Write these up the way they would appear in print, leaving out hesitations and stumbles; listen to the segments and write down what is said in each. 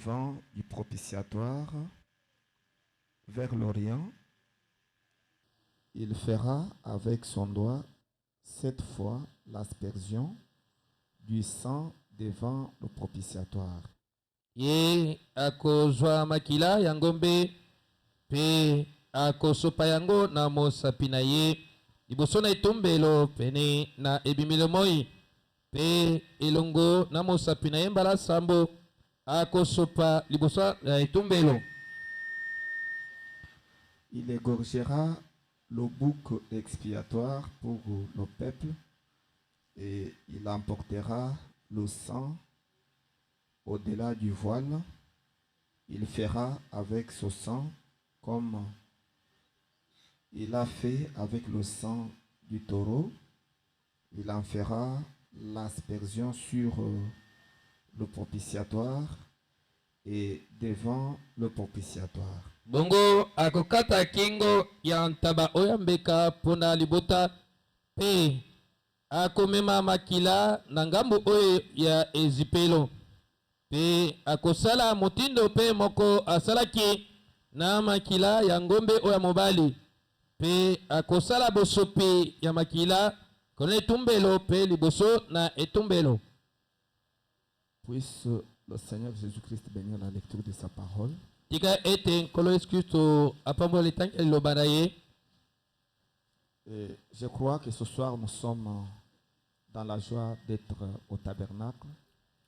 devant du propitiatoire vers l'Orient. Il fera avec son doigt 7 fois l'aspersion du sang devant le propitiatoire. Ye akozwa makila ya ngombe pe akosopa yango na mosapi na ye liboso na etumbelo pene na ebimelo moi pe elongo na mosapi na ye mbala sambo akosopa liboso na etumbelo. Il égorgera le bouc expiatoire pour le peuple et il emportera le sang au-delà du voile. Il fera avec ce sang comme il a fait avec le sang du taureau. Il en fera l'aspersion sur le propitiatoire et devant le propitiatoire. Bongo akokata kingo ya ntaba oya mbeka pona libota pe akomema makila na ngambo oyo ya ezipelo pe akosala motindo pe moko asalaki na makila ya ngombe oya mobali pe akosala bosopi ya makila kona etumbelo pe liboso na etumbelo. Puisse le Seigneur Jésus-Christ bénir la lecture de sa parole. Tika ete nkolo Yesu Kristo apambola etangi liloba na ye. Et je crois que ce soir nous sommes dans la joie d'être au tabernacle.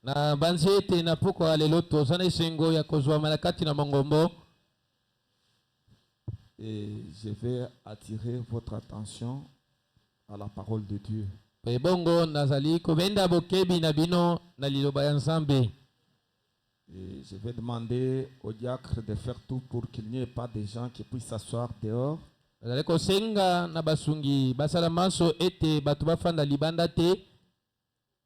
Na banzi ete na poko alelo toza na esengo ya kozwa malakati na mongombo. Et je vais attirer votre attention à la parole de Dieu. Pe bongo nazali kobenda bokebi na bino na liloba ya Nzambe. Et je vais demander au diacre de faire tout pour qu'il n'y ait pas de gens qui puissent s'asseoir dehors. Nazali kosenga na basungi basala manso ete bato bafanda libanda te.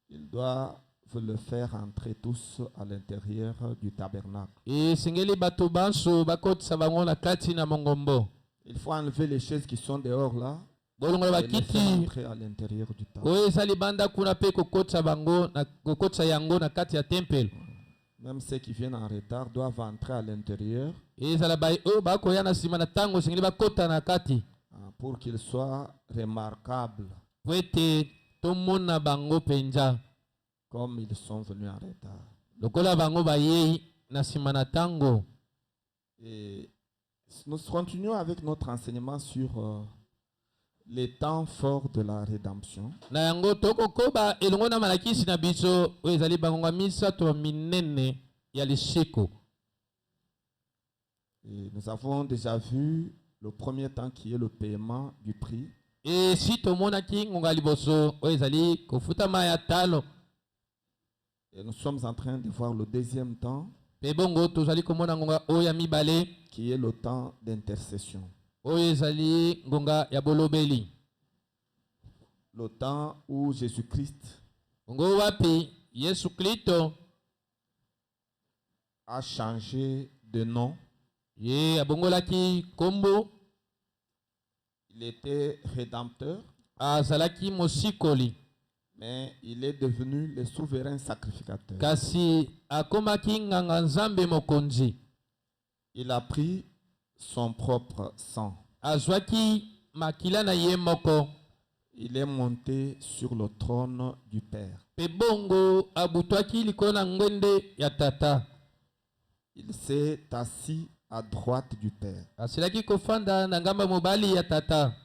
Ils doivent le faire entrer tous à l'intérieur du tabernacle. E sengeli bato banso bakotisa bango na kati na mongombo. Il faut enlever les chaises qui sont dehors là. Bolongola Et les faire bakiti entrer à l'intérieur du tabernacle. oyo eza libanda kuna pe kokotisa bango na kokotisa yango na kati ya tempelo. Même ceux qui viennent en retard doivent entrer à l'intérieur Ezala bai oyo bakoya na nsima na ntango sengeli bakota na kati pour qu'ils soient remarquables po ete tomona bango mpenza comme ils sont venus en retard. lokola bango bayei na nsima na ntango. Et nous continuons avec notre enseignement sur les temps forts de la rédemption. Na yango tokokoba elongo na malakisi na biso oyo ezali bangonga misato minene ya lishiko. Et nous avons déjà vu le premier temps qui est le paiement du prix. E si tomonaki ngonga liboso oyo ezali kofutama ya talo. Et nous sommes en train de voir le deuxième temps Pe bongo tozali komona ngonga oyo ya mibale qui est le temps d'intercession. oyo ezali ngonga ya bolobeli. Le temps où Jésus-Christ Ngongo wapi Yesu Kristo a changé de nom. ye abongolaki kombo. Il était rédempteur, Azalaki mosikoli mais il est devenu le souverain sacrificateur. kasi akomaki nganga Nzambe mokonzi. Il a pris son propre sang. Azwaki makila na ye moko. Il est monté sur le trône du Père. Pe bongo abutwaki likolo na ngwende ya tata. Il s'est assis à droite du Père Asilaki kofanda na ngamba mobali ya tata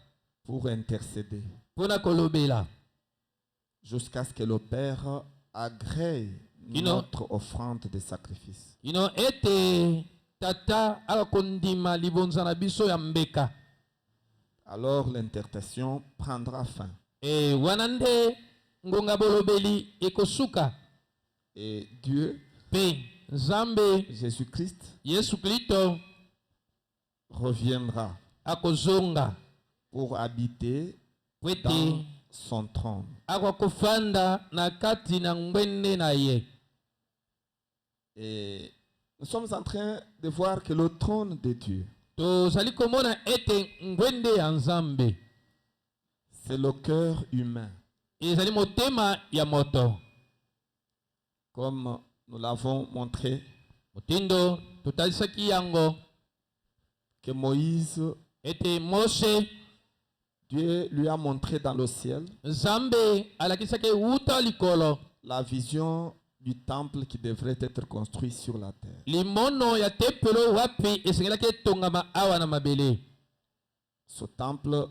pour intercéder mpona kolobela jusqu'à ce que le Père agrée notre offrande de sacrifice. ino ete tata akakondima libonza na biso ya mbeka. Alors l'intercession prendra fin. E wana nde ngonga bolobeli ekosuka. Et Dieu, Pe Nzambe Jésus-Christ, Yesu Kristo reviendra akozonga pour habiter po ete dans son trône. akakofanda na kati na ngwende na ye. Et nous sommes en train de voir que le trône de Dieu, tozali komona ete ngwende ya Nzambe c'est le cœur humain. ezali motema ya moto. Comme nous l'avons montré Motindo tutalisaki yango que Moïse, ete Moshe Dieu lui a montré dans le ciel Nzambe alakisaki wuta likolo la vision du temple qui devrait être construit sur la terre. limono ya tempelo wapi esengelaki etongama awa na mabele. Ce temple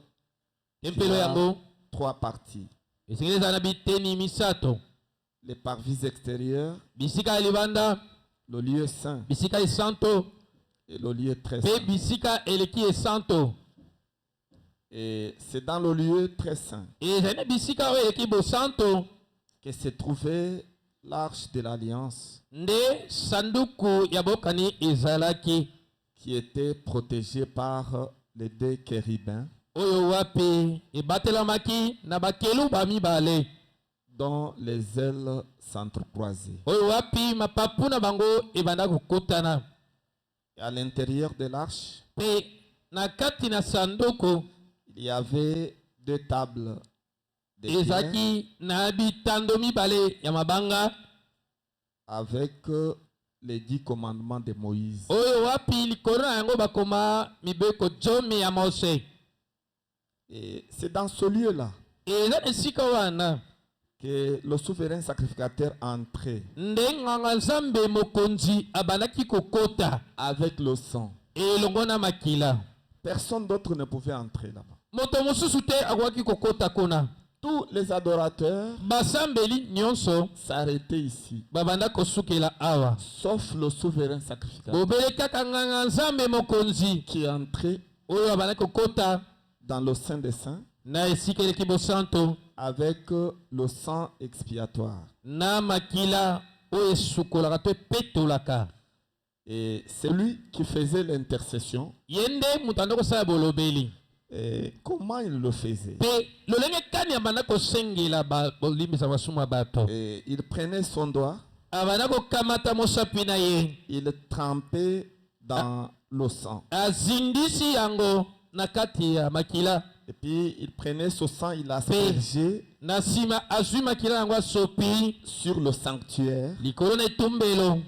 Tempelo a yango 3 parties. esengeli ezala na biteni misato: Les parvis extérieurs, bisika ya libanda, le lieu saint bisika esanto, et le lieu très mpe saint. bisika eleki esanto. Et c'est dans le lieu très saint Ezali na bisika oyo eleki bosanto que se trouvait l'arche de l'alliance nde sanduku ya bokani ezalaki, qui était protégée par les 2 chérubins oyo wapi ebatelamaki na bakeluba mibale, dont les ailes s'entrecroisaient. oyo wapi mapapu na bango ebanda kokutana. Et à l'intérieur de l'arche, Mpe na kati na sanduku il y avait 2 tables de pierre ezalaki na bitando mibale ya mabanga, avec les 10 commandements de Moïse. oyo wapi likolo na yango bakoma mibeko 10 ya Mose. Et c'est dans ce lieu-là Eza na esika wana que le souverain sacrificateur entrait nde nganga Nzambe mokonzi abandaki kokota avec le sang. elongo na makila. Personne d'autre ne pouvait entrer là-bas. Moto mosusu te akoki kokota kuna. Tous les adorateurs Basambeli nyonso s'arrêtaient ici, babanda kosukela awa, sauf le souverain sacrificateur bobele kaka nganga Nzambe mokonzi qui entrait oyo abandaki kokota dans le Saint des Saints na esika eleki bosanto avec le sang expiatoire. na makila oyo esukolaka to epetolaka. Et c'est lui qui faisait l'intercession. Ye nde moto anda kosala bolobeli. Et comment il le faisait? Mpe lolenge kani abanda kosengela bolimbisa masumu ya bato. Et il prenait son doigt, Abanda kokamata mosapi na ye, il trempait dans le sang. azindisi yango na kati ya makila. Et puis il prenait ce sang, il aspergeait Na nsima azwi makila yango asopi sur le sanctuaire, likolo na etumbelo,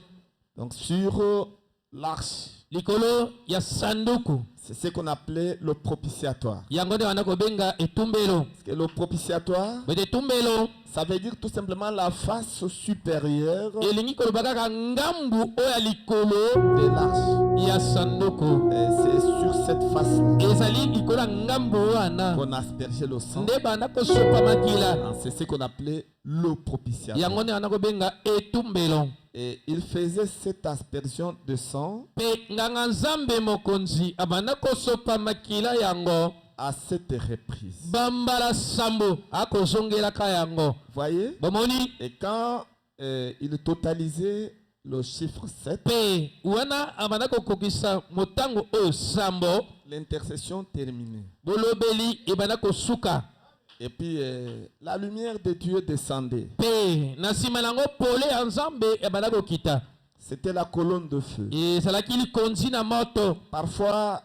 donc sur l'arche. likolo ya sanduku. C'est ce qu'on appelait le propitiatoire. Yango nde banda kobenga etumbelo. Parce que le propitiatoire, Bete etumbelo ça veut dire tout simplement la face supérieure elingi koloba kaka ngambu oyo ya likolo de l'arche. ya sanduku. Et c'est sur cette face-là Ezali likolo ya ngambu wana qu'on aspergeait le sang. nde banda kosopa makila. C'est ce qu'on appelait le propitiatoire. Yango nde banda kobenga etumbelo. Et il faisait cette aspersion de sang Mpe nganga Nzambe mokonzi abanda kosopa makila yango à 7 reprises. bambala sambo akozongelaka yango. Voyez? Bomoni? Et quand il totalisait le chiffre 7, Mpe wana abanda kokokisa motango oyo sambo, l'intercession terminée. bolobeli ebanda kosuka. Et puis la lumière de Dieu descendait. Mpe na nsima nango pole ya Nzambe ebanda kokita. C'était la colonne de feu. Ezalaki likonzi na moto. Parfois,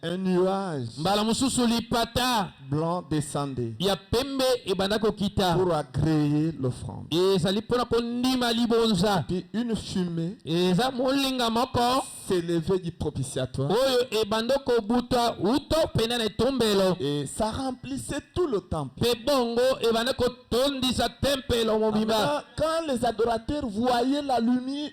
un nuage Mbala mosusu lipata blanc descendait ya pembe ebanda kokita. pour agréer l'offrande. Ezali mpona kondima libonza. Puis une fumée Eza molinga moko s'élevait du propitiatoire oyo ebanda kobuta uto pene na etumbelo. et ça remplissait tout le temple. Mpe bongo ebanda kotondisa tempelo mobimba. Maintenant, quand les adorateurs voyaient la lumière,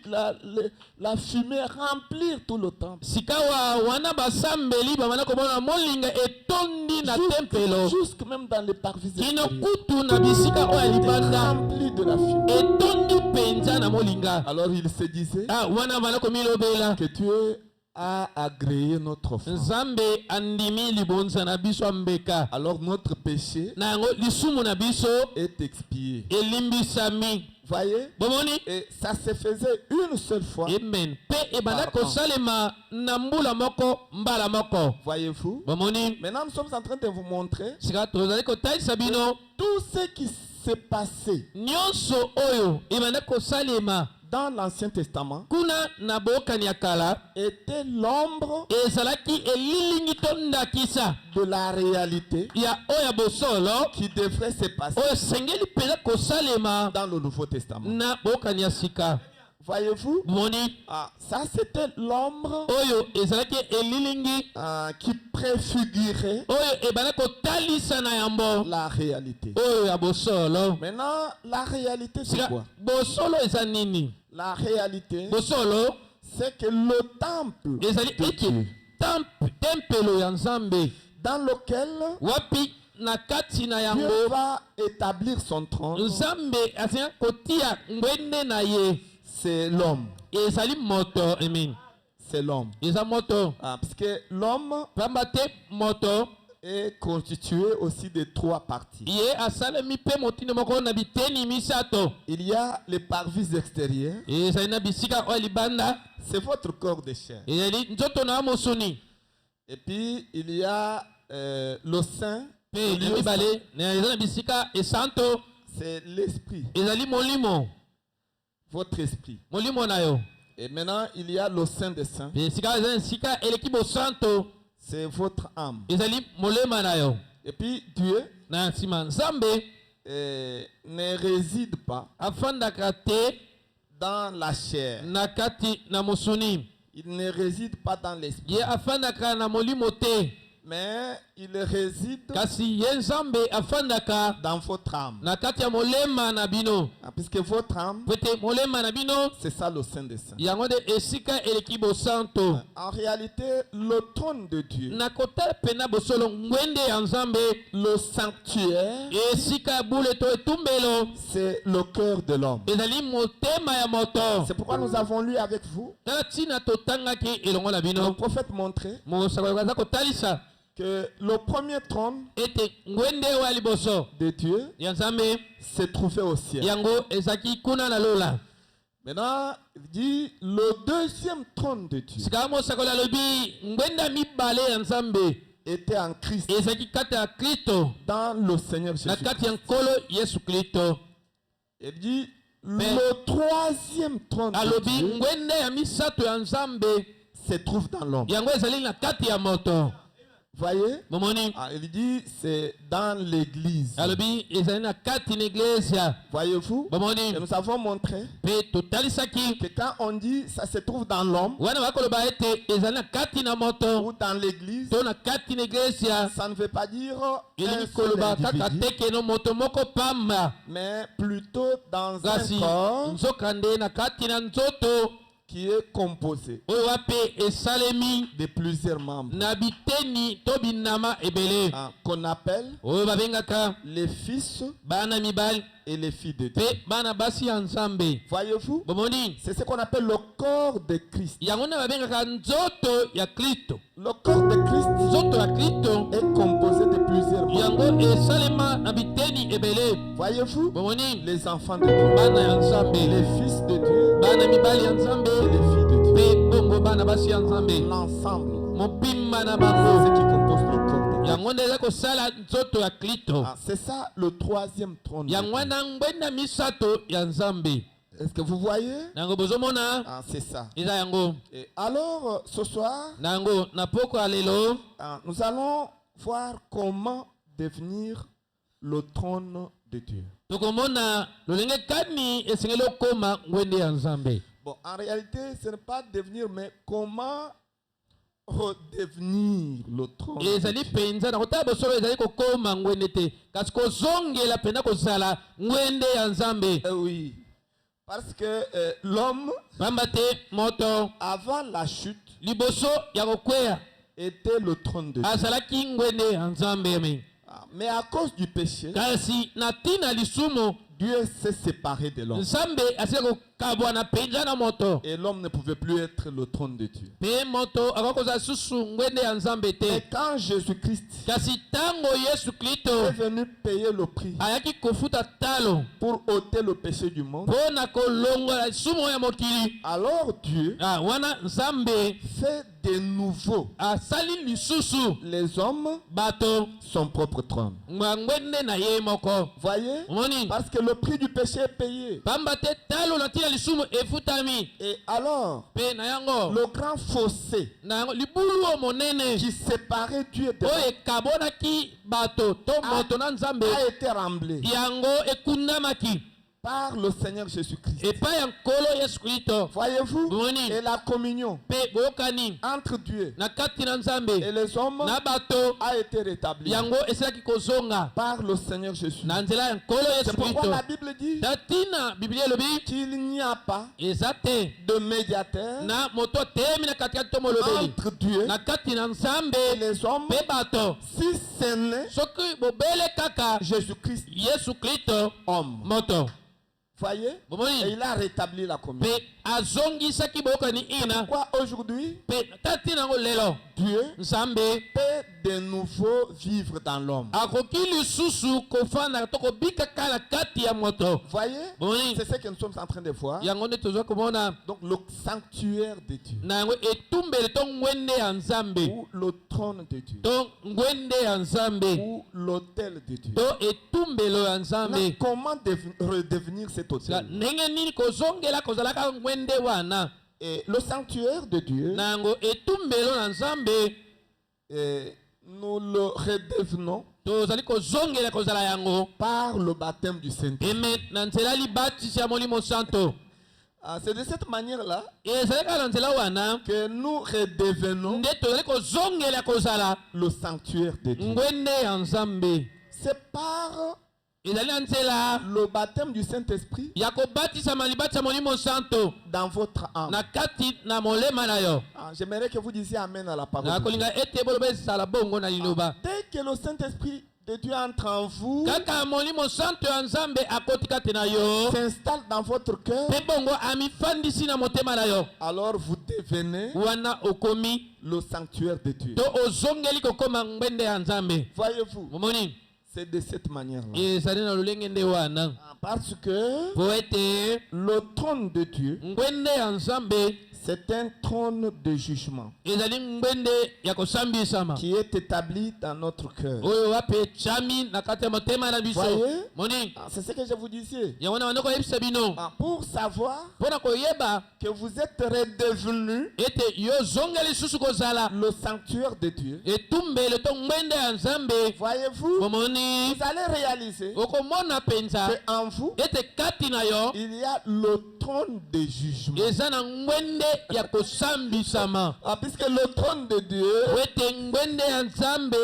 la fumée remplir tout le temple, Sikawa wana basambeli bamana komona molinga etondi na tempelo. jusque même dans les parvis Kino extérieurs, kutu na bisika oyo ya libanda rempli de la fumée. etondi penza na molinga. Alors il se disait Ah wana bana komilobela que Dieu a agréé notre offrande. Nzambe andimi libonza na biso ambeka. Alors notre péché Na yango lisumu na biso est expié. elimbisami. Voyez? Bomoni? Et ça se faisait une seule fois. Amen. Pe ebanda Pardon. kosalema na mbula moko mbala moko. Voyez-vous? Bomoni? Maintenant, nous sommes en train de vous montrer Sika tozali kotalisa bino tout ce qui s'est passé nyonso oyo ebanda kosalema dans l'Ancien Testament kuna na bokani ya kala était l'ombre ezalaki elilingi to ndakisa de la réalité ya oyo ya bosolo qui devrait se passer oyo esengeli mpenza kosalema dans le Nouveau Testament. na bokani ya sika. Voyez-vous? Bomoni Ça c'était l'ombre oyo ezalaki elilingi qui préfigurait oyo ebana kotalisa na yango la réalité. oyo ya bosolo. Maintenant, la réalité c'est Sika quoi? bosolo eza nini? La réalité, Bosolo c'est que le temple ezali de ete Dieu, tempelo ya Nzambe dans lequel wapi na kati na Dieu yango va établir son trône, Nzambe azali kotia ngwende na ye c'est l'homme. ezali moto. Amen. C'est l'homme. Eza moto Parce que l'homme pamba te moto est constitué aussi de 3 parties. ye asalemi mpe motini moko na biteni misato. Il y a les parvis extérieurs, ezali na bisika oyo libanda c'est votre corps de chair. ezali nzoto na mosuni Et puis il y a le sein, mpe na mibale eza na bisika esanto c'est l'esprit, ezali molimo votre esprit. molimo na yo. Et maintenant il y a le sein des saints, Mpe esika eza na esika eleki bosanto c'est votre âme. ezali molema na yo. Et puis Dieu Na nsima Nzambe ne réside pas afandaka te dans la chair. na kati na mosuni, Il ne réside pas dans l'esprit. ye afandaka na molimo te, Mais il réside kasi ye Nzambe afandaka dans votre âme. na kati ya molema na bino. Puisque votre âme, Po ete molema na bino c'est ça le sein des saints. yango nde esika eleki bosanto. En réalité, le trône de Dieu, Na kotala pena bosolo ngwende ya Nzambe, le sanctuaire, esika ya bule to etumbelo c'est le cœur de l'homme. ezali motema ya moto. C'est pourquoi nous avons lu avec vous, Tala ntina totangaki elongo na le bino prophète montrait mosakoli aza kotalisa que le premier trône ete ngwende oyo ya liboso de Dieu ya Nzambe se trouvait au ciel. yango ezalaki kuna na lola. Maintenant, il dit le deuxième trône de Dieu Sika mosakoli alobi ngwende ya mibale ya Nzambe était en Christ, ezalaki kati ya Kristo, dans le Seigneur na Jésus. kati ya nkolo Yesu Kristo. Il dit le troisième trône de Alobi Dieu ngwende ya misato ya Nzambe se trouve dans l'homme. yango ezali na kati ya moto. Voyez? Momoni Il dit c'est dans l'église. alobi ezali na kati na iglesia. Voyez-vous? Bomoni Et nous avons montré pe totalisaki que quand on dit ça se trouve dans l'homme wana bakoloba ete ezali na kati na moto ou dans l'église, to na kati na iglesia, ça ne veut pas dire elingi un seul koloba kaka individu, te keno moto moko pamba, mais plutôt dans kasi un corps nzoka nde na kati na nzoto qui est composé oyo wape esalemi de plusieurs membres na biteni to binama ebele qu'on appelle oyo babengaka les fils bana mibali et les filles de Dieu. pe bana basi ya Nzambe. Voyez-vous? Bomoni C'est ce qu'on appelle le corps de Christ. yango nde babengaka nzoto ya Kristo. Le corps de Christ Nzoto ya Kristo est composé de plusieurs membres. yango esalema na biteni ebele. Voyez-vous? Bomoni Les enfants de Dieu, bana ya Nzambe, les fils de Dieu bana mibali ya Nzambe et les filles de Dieu. pe bongo bana basi ya Nzambe, L'ensemble, mobimba na c'est bango ce qui compose le corps de Christ. yango nde eza kosala nzoto ya Kristo. C'est ça le troisième trône. de yango Dieu. wana ngwenda misato ya Nzambe. Est-ce que vous voyez? Nango bozomona C'est ça. eza yango. Et alors, ce soir, Nango na poko ya lelo nous allons voir comment devenir le trône de Dieu. tokomona lolenge kani esengeli okoma ngwende ya Nzambe. Bon, en réalité, ce n'est pas devenir, mais comment redevenir le trône de ezali Dieu. penza na kotala bosolo ezali kokoma ngwende te, kasi kozongela pena kozala ngwende ya Nzambe. Oui, parce que l'homme, Pamba te moto avant la chute, liboso ya kokweya était le trône de Dieu. azalaki ngwende ya Nzambe. Mais à cause du péché, Kasi na tina lisumu Dieu s'est séparé de l'homme. Nzambe asili kokabwa na penza na moto, Et l'homme ne pouvait plus être le trône de Dieu. pe moto akakozala susu ngwende ya Nzambe Et te. quand Jésus-Christ Kasi tango Yesu Kristo est venu payer le prix ayaki kofuta talo pour ôter le péché du monde, mpo na kolongola lisumu ya mokili, alors Dieu wana Nzambe fait de nouveau asali lisusu les hommes bato son propre trône. ngwende na ye moko. Voyez? Omoni Parce que le prix du péché est payé. pamba te talo na tina lisumu efutami, Et alors, pe na yango le grand fossé na yango libulu o monene qui séparait Dieu de oyo ekabonaki bato to moto na Nzambe a été remblé yango ekundamaki. par le Seigneur Jésus-Christ. epai ya nkolo yesu kristo. Voyez-vous, Boni. et la communion Mpe boyokani entre Dieu na kati na nzambe et les hommes na bato a été rétablie yango esilaki kozonga par le Seigneur Jésus. na nzela ya nkolo C'est yesu pourquoi kristo. la Bible dit tatina biblia elobi qu'il n'y a pas eza te de médiateur na moto atemi na katikati to molobeli entre Dieu na kati na nzambe et les hommes, mpe bato si ce n'est soki bobele kaka Jésus-Christ, yesu kristo homme. moto. Voyez? Et bomoni il a rétabli la communion. mpe azongisaki boyokani ina Pourquoi aujourd'hui, mpe tatina yango lelo Dieu nzambe peut de nouveau vivre dans l'homme? akoki lisusu kofanda to kobikaka na kati ya moto. Voyez? Bomoni C'est ce que nous sommes en train de voir. yango nde tozwa komona Donc le sanctuaire de Dieu na yango etumbeli to ngwende ya nzambe ou le trône de Dieu to ngwende ya nzambe ou l'autel de Dieu. to etumbelo ya Maintenant, nzambe. comment redevenir cet La autel? ndenge nini kozongela kozalaka ngwende wana Et le sanctuaire de Dieu, na yango etumbelo na nzambe nous le redevenons tozali kozongela kozala yango par le baptême du Saint-Esprit. eme na nzela libatisi ya molimo santo. C'est de cette manière-là ezali kaka na nzela wana que nous redevenons nde tozali kozongela kozala le sanctuaire de Dieu. ngwende ya nzambe. C'est par ezali na nzela le baptême du Saint-Esprit ya kobatisama libatisa molimo santo dans votre âme. na kati na molema na yo. J'aimerais que vous disiez Amen à la parole. de Dieu. nakolinga ete boloba ezala bongo na liloba. Dès que le Saint-Esprit de Dieu entre en vous, kaka molimo santo ya nzambe akoti kati na yo s'installe dans votre cœur, mpe bongo amifandisi na motema na yo, alors vous devenez wana okomi le sanctuaire de Dieu. to ozongeli kokoma ngwende ya nzambe. Voyez-vous, momoni c'est de cette manière-là. ezali na lolenge nde wana Parce que po ete le trône de Dieu, ngwende ya nzambe c'est un trône de jugement ezali ngwende ya kosambisama qui est établi dans notre cœur. oyo wapi echami na kati ya motema na biso. Voyez? moni C'est ce que je vous disais. yango na bando koyebisa bino Pour savoir mpo na koyeba que vous êtes redevenu ete yo zonga lisusu kozala le sanctuaire de Dieu, etumbelo to ngwende ya nzambe. voyez-vous, momoni vous allez réaliser okomona penza qu'en vous, ete kati na yo il y a le trône de jugement. eza na ngwende ya kosambisama. Puisque le trône de Dieu, po ete ngwende ya nzambe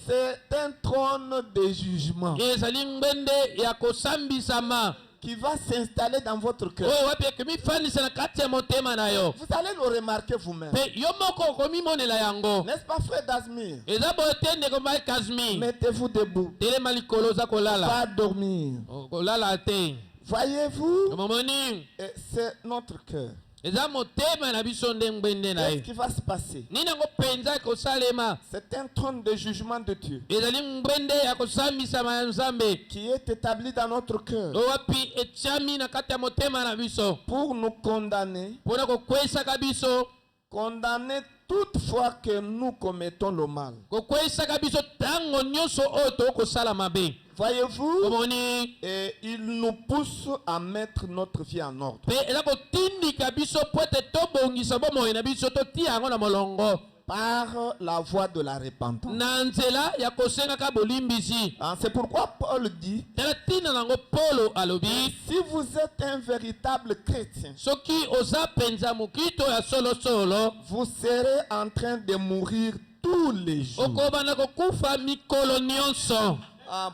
c'est un trône de jugement ezali ngwende ya kosambisama qui va s'installer dans votre cœur. oyo wapi ekemifandisa na kati ya motema na yo Vous allez le remarquer vous-même. mpe yo moko okomimonela yango. N'est-ce pas, frère Dasmir? eza boye te ndeko mai kasmi Mettez-vous debout. telema likolo oza kolala Pas dormir. kolala te. Voyez-vous, omomoni c'est notre cœur. eza motema na biso nde ngwende na Qu'est-ce ye. qui va se passer? nini yango mpenza ekosalema C'est un trône de jugement de Dieu ezali ngwende ya kosambisama ya nzambe qui est établi dans notre cœur oyo wapi etiami na kati ya motema na biso pour nous condamner, mpona kokweyisaka biso condamner toutefois que nous commettons le mal. kokweyisaka biso ntango nyonso oyo tokosala mabe. Voyez-vous, omoni et il nous pousse à mettre notre vie en ordre. mpe eza kotindika biso po ete tobongisa bomoi na biso totia yango na molongo Par la voie de la repentance. na nzela ya kosengaka bolimbisi. C'est pourquoi Paul dit, tala ntina nango polo alobi si vous êtes un véritable chrétien, soki oza mpenza mokito ya solosolo vous serez en train de mourir tous les jours. okobanda kokufa mikolo nyonso.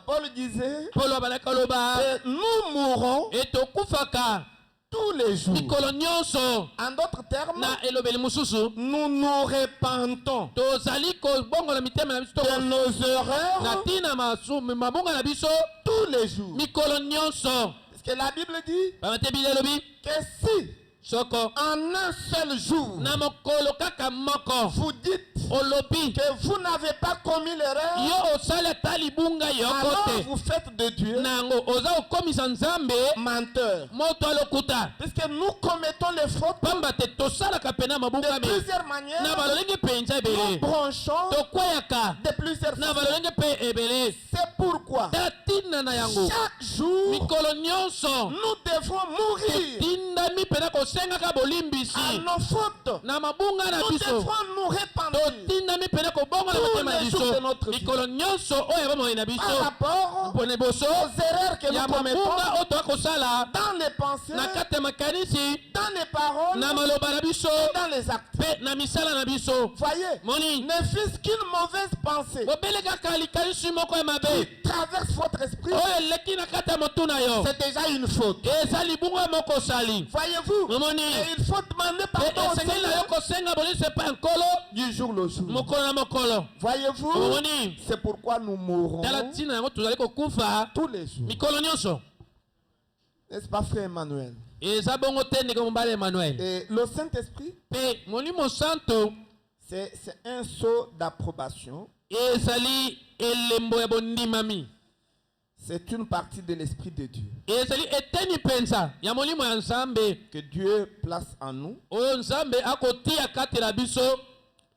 Paul disait, polo abandaki koloba nous mourrons etokufaka tous les jours. mikolo nyonso. En d'autres termes, na elobeli mosusu nous nous repentons tozali kobongola mitema na biso de nos na erreurs ntina mabonga na biso tous les jours. mikolo nyonso. Parce que la Bible dit bamate bili elobi que si soko en un seul jour na mokolo kaka moko vous dites olobi que vous n'avez pas commis l'erreur, yo osali ata libunga yoko alors te vous faites de Dieu nango oza kokomisa nzambe menteur. moto alokuta. Puisque nous commettons les fautes pamba te tosalaka pena de mabungami plusieurs na manières, balolenge mpenza nous ebele bronchons tokweyaka de plusieurs na façons. balolenge mpe ebele. C'est pourquoi tala ntina na yango chaque jour mikolo nyonso nous devons mourir tindami pena kosengaka bolimbisi à nos fautes. na mabunga na Nous biso devons nous repentir tindami pena kobonga na tous motema na les jours biso de notre vie mikolo nyonso oyo bomoi na par biso rapport mpona boso aux erreurs que ya nous commettons mabunga oyo toya kosala dans les pensées, na kati ya makanisi dans les paroles, na maloba na biso dans les actes. mpe na misala na biso Voyez, moni ne fût-ce qu'une mauvaise pensée bobele kaka likanisi moko ya mabe qui traverse votre esprit, oyo eleki na kati ya motu na yo c'est déjà une faute. eza libunga moko osali Voyez-vous, omoni et il faut demander pardon au esengeli na yo Seigneur kosenga boliso epa ya nkolo du jour le jour. mokolo na mokolo Voyez-vous, omoni c'est pourquoi nous mourrons tala ntina yango tozali kokufa tous les jours. mikolo nyonso N'est-ce pas, frère Emmanuel? eza bongo te ndenge mobali emmanuel Et le Saint-Esprit, mpe molimo santo c'est un sceau d'approbation. ezali elembo ya bondimami C'est une partie de l'Esprit de Dieu ezali eteni mpenza ya molimo ya nzambe que Dieu place en nous oyo nzambe akotia kati na biso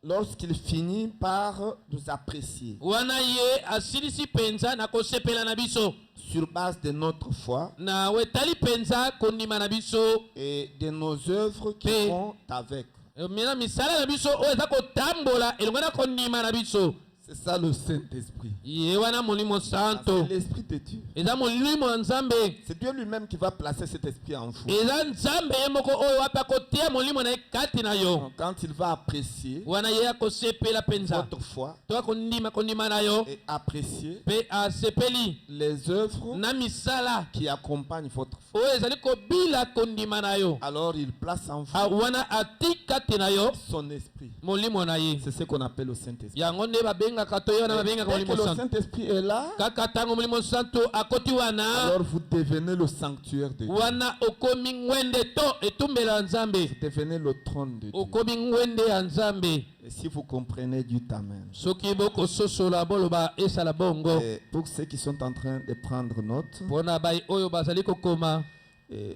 lorsqu'il finit par nous apprécier wana ye asilisi mpenza na kosepela na biso sur base de notre foi na wetali mpenza kondima na biso et de nos œuvres qui Pe- vont avec. mina misala na biso oyo eza kotambola elongo na kondima na biso C'est ça le Saint-Esprit. ye wana molimo santo C'est l'Esprit de Dieu. eza molimo ya nzambe C'est Dieu lui-même qui va placer cet esprit en vous. eza nzambe ye moko oyo ape akotia molimo na ye kati na yo Donc, quand il va apprécier wana ye akosepela mpenza votre foi to kondima na yo et apprécier mpe asepeli les œuvres na misala qui accompagnent votre foi, oyo ezali kobila kondima na yo alors il place en vous wana ati kati na yo son esprit. molimo na ye C'est ce qu'on appelle le Saint-Esprit. yango nde babengaka to ye wana babengaka Dès que molimo le santo Saint-Esprit est là, kaka ntango molimo santo akoti wana alors vous devenez le sanctuaire de Dieu. wana okomi ngwende to etumbelo ya nzambe Vous devenez le trône de Dieu. okomi ngwende ya nzambe Et si vous comprenez, dites Amen. soki bokososola boloba esala bongo Et pour ceux qui sont en train de prendre note, mpona bai oyo bazali kokoma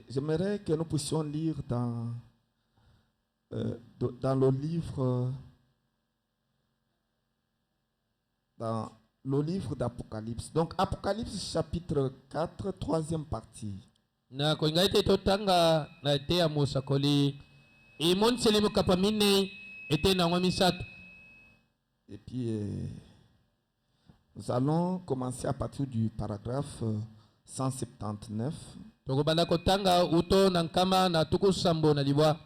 j'aimerais que nous puissions lire dans le livre d'Apocalypse. Donc Apocalypse chapitre 4, troisième partie. na kolinga ete totanga na ete ya mosakoli emoniseli mokapa minei ete na yango misato Et puis nous allons commencer à partir du paragraphe 179. tokobanda kotanga uto na nkama na tuku sambo na libwa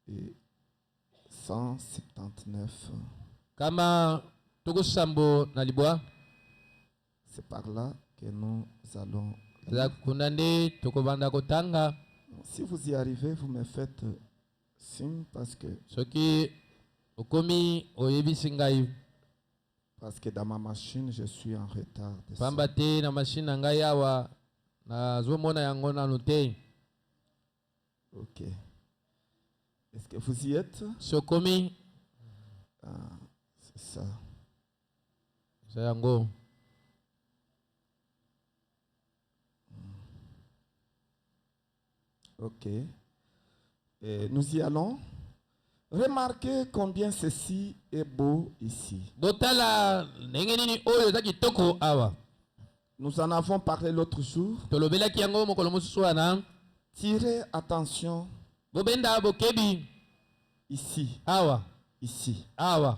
Et 179. kama tuku sambo na libwa C'est par là que nous allons. za kuna nde tokobanda kotanga Si vous y arrivez, vous me faites signe parce que soki okomi oyebisi ngai dans ma machine, je suis en retard. de ça. pamba te na mashine na ngai awa nazomona yango nanu te Ok. Est-ce que vous y êtes? si okomi C'est ça. eza yango Ok. Et nous y allons. Remarquez combien ceci est beau ici. botala ndenge nini oyo eza kitoko awa Nous en avons parlé l'autre jour. tolobelaki yango mokolo mosusu wana Tirez attention bobenda bokebi ici. awa Ici. awa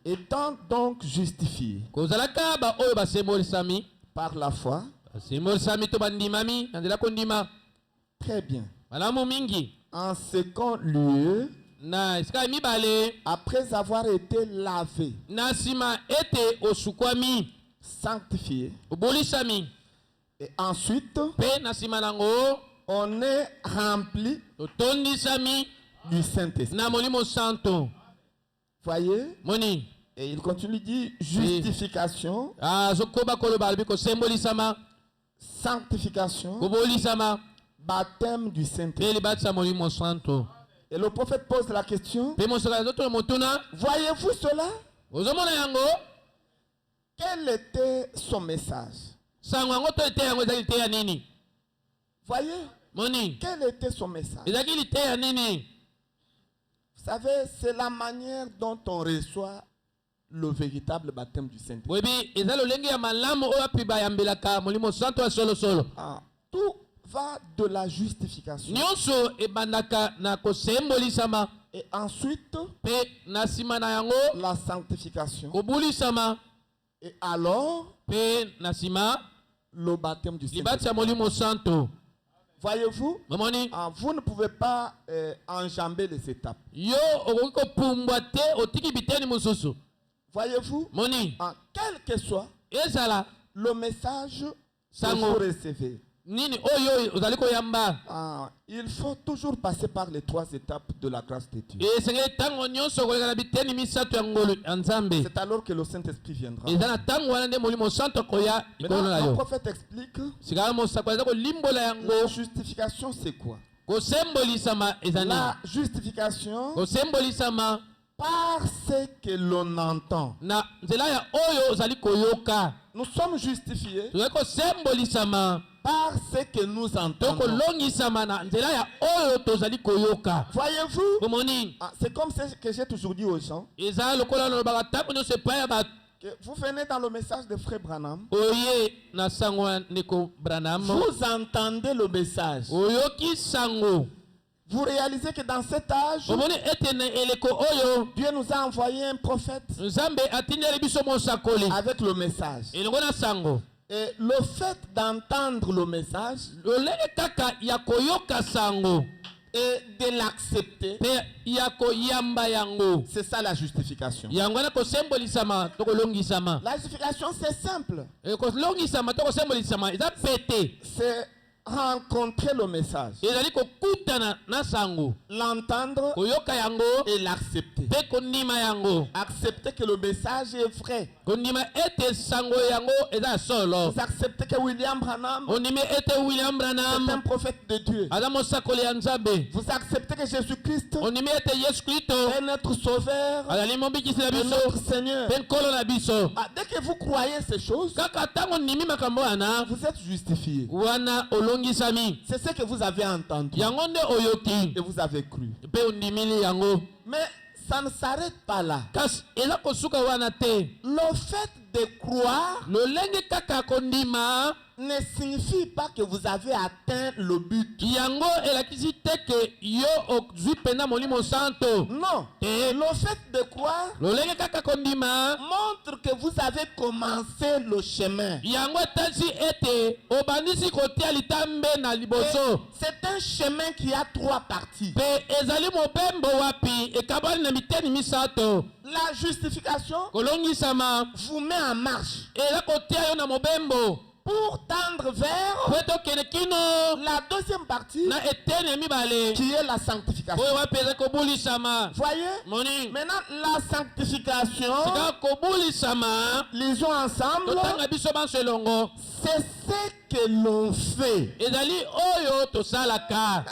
Étant donc justifiés kozalaka baoyo basembolisami par la foi, basembolisami to bandimami na nzela kondima très bien. malamu mingi En second lieu, na esika ya mibale après avoir été lavé, na nsima ete osukwami sanctifié, obolisami et ensuite, mpe na nsima nango on est rempli totondisami du Saint-Esprit. na molimo santo Voyez? moni Et il continue, dit justification, azokoba koloba alobi kosembolisama sanctification, kobolisama baptême du mpe Saint-Esprit. libatisa molimo santo Et le prophète pose la question, mpe mosoka azotuna motuna voyez-vous cela? ozomona yango Quel était son message? sango yango to lite yango ezaki lite ya nini Voyez? moni Quel était son message? ezaki lite ya nini Vous savez, c'est la manière dont on reçoit le véritable baptême du Saint-Esprit. Webi eza lolenge ya malamu oyo apiba yambelaka molimo santo ya solo solo. Tout va de la justification. Nyonso ebandaka na kosembolisama. Et ensuite, Pe na sima na yango la sanctification. kobulisama. Et alors, Pe na sima le baptême du libati Saint-Esprit. ya molimo santo. Voyez-vous, Momoni vous ne pouvez pas enjamber les étapes. yo okoki kopumbwa te otiki biteni mosusu. Voyez-vous, Moni quel que soit ezala le message que Sango. vous recevez, nini oyo ozali koyamba. il faut toujours passer par les 3 étapes de la grâce de Dieu. Esengeli ntango nyonso koleka na biteni misato ya ngolu ya Nzambe. C'est alors que le Saint-Esprit viendra. Eza na ntango wana nde molimo santo akoya likolo na Maintenant, le yo. prophète explique, Sikala mosako eza kolimbola la yango. justification c'est quoi? Kosembolisama eza nini? La justification Kosembolisama par ce que l'on entend. na nzela ya oyo ozali koyoka. Nous sommes justifiés Tozali kosembolisama par ce que nous to entendons. kolongisama na nzela ya oyo tozali koyoka. Voyez-vous, Bomoni c'est comme ce que j'ai toujours dit aux gens, eza lokola nalobaka ntango nyonso epai ya bato que vous venez dans le message de Frère Branham, oye na sango ya ndeko Branham. vous entendez le message. Oyoki sango. Vous réalisez que dans cet âge, Omoni ete na eleko oyo Dieu nous a envoyé un prophète Nzambe atindeli biso mosakoli avec le message. elongo na sango. Et le fait d'entendre le message Lolenge kaka ya koyoka sango et de l'accepter, pe ya koyamba yango c'est ça la justification. yango wana kosembolisama to kolongisama. La justification, c'est simple. Kolongisama to kosembolisama eza pete C'est rencontrer le message, ezali kokutana na sango l'entendre koyoka yango et l'accepter. pe kondima yango Accepter que le message est vrai. kondima ete sango yango eza solo. Vous acceptez que William Branham Ondimi ete William est un Branham prophète de Dieu. aza mosakoli ya Nzambe. Vous acceptez que Jésus-Christ Ondimi ete Yesu Kristo est notre sauveur azali mobikisi na et biso notre Seigneur. pe nkolo na biso. Dès que vous croyez ces choses, Kaka ntango ondimi makambo wana vous êtes justifié. wana olongisami C'est ce que vous avez entendu yango nde oyoki et vous avez cru. pe ondimili yango. Mais ça ne s'arrête pas là. Kasi eza kosuka wana te. Le fait de croire Lolenge kaka kondima ne signifie pas que vous avez atteint le but. yango elakisi te ke yo ozwi mpenza molimo santo. Non. Te Le fait de croire lolenge kaka kondima montre que vous avez commencé le chemin. yango etalisi ete obandisi kotia litambe na Et liboso. c'est un chemin qui a 3 parties. Pe ezali mobembo wapi ekabwani na miteni misato. La justification Kolongisama vous met en marche eza kotia yo na mobembo pour tendre vers po tokende kino la deuxième partie na eteni ya mibale qui est la sanctification. oyo wapi eza kobulisama. Voyez? Moni Maintenant, la sanctification, sika kobulisama lisons ensemble, totanga biso banso elongo c'est ce que l'on fait. ezali oyo tosalaka.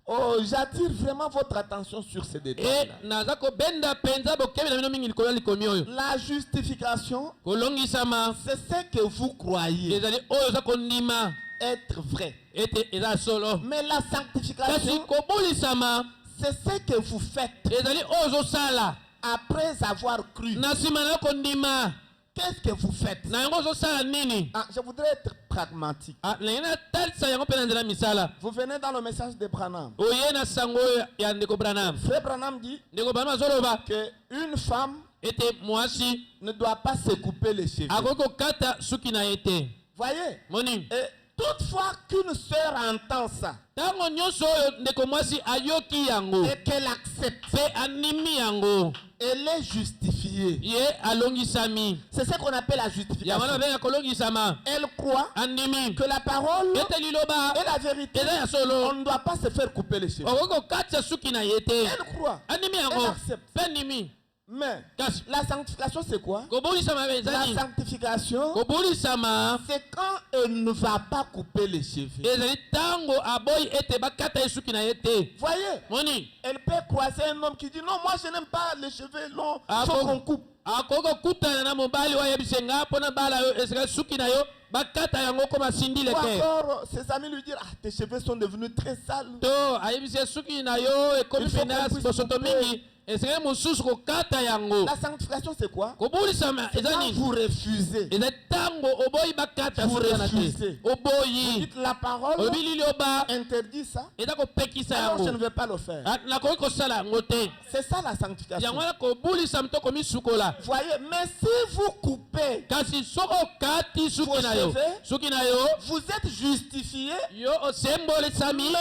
Oh, j'attire vraiment votre attention sur ces détails. E naza kobenda mpenza bokebi na bino mingi likolo ya likomi oyo. La justification, Kolongisama c'est ce que vous croyez ezali oyo oza kondima être vrai. ete eza solo. Mais la Kasi sanctification, kobulisama c'est ce que vous faites ezali oyo ozosala après avoir cru. na nsima na yo kondima. Qu'est-ce que vous faites? Na yango ozosala nini? Je voudrais être pragmatique. Nalingi natalisa yango mpe na nzela misala. Vous venez dans le message de Branham. Oye na sango oyo ya ndeko Branham. Frère Branham dit Ndeko Branham azoloba qu'une femme ete mwasi ne doit pas se couper les cheveux. akoki kokata suki na ye te. Voyez? Moni Et toutefois qu'une sœur entend ça ntango nyonso oyo ndeko mwasi ayoki yango et qu'elle accepte, mpe animi yango elle est justifiée. ye alongisami. C'est ce qu'on appelle la Yango justification. wana benga kolongisama. Elle croit Andimi que la parole ete liloba est la vérité. eza ya On solo. ne doit pas se faire couper les cheveux. Okoki kokatisa suki na ye te. Elle croit. Andimi Elle yango accepte. mpe ndimi. Mais Kasi la sanctification, c'est quoi? kobulisama La ezali sanctification, kobulisama c'est quand elle ne va pas couper les cheveux. ezali ntango aboyi ete bakata ye suki na ye te. Voyez? Moni Elle peut croiser un homme qui dit non, moi je n'aime pas les cheveux longs, Ah, il faut bon. qu'on coupe. akoki kokutana na mobali oyo ayebisa nga mpona bala yo esika suki na yo bakata yango ko basindi Ou leke. encore ses amis lui dire, ah, tes cheveux sont devenus très sales. To ayebisa suki na yo ekomi Il faut mpena qu'on puisse bosoto couper. mingi esengeli mosusu kokata yango. La sanctification, c'est quoi? Kobulisama C'est eza quand nini? vous refusez. Eza tango oboyi bakata Vous soki na te. refusez. Vous Oboyi. dites la parole Obili lioba interdit ça. eza kopekisa Alors je ne yango. vais pas le faire. Nakoki kosala yango te. C'est ça la sanctification. Yango wana kobulisa mto komisukola. Voyez, mais si vous coupez, Kasi soko kati suki na yo. Suki na yo. vous êtes justifié, Yo osembolisami.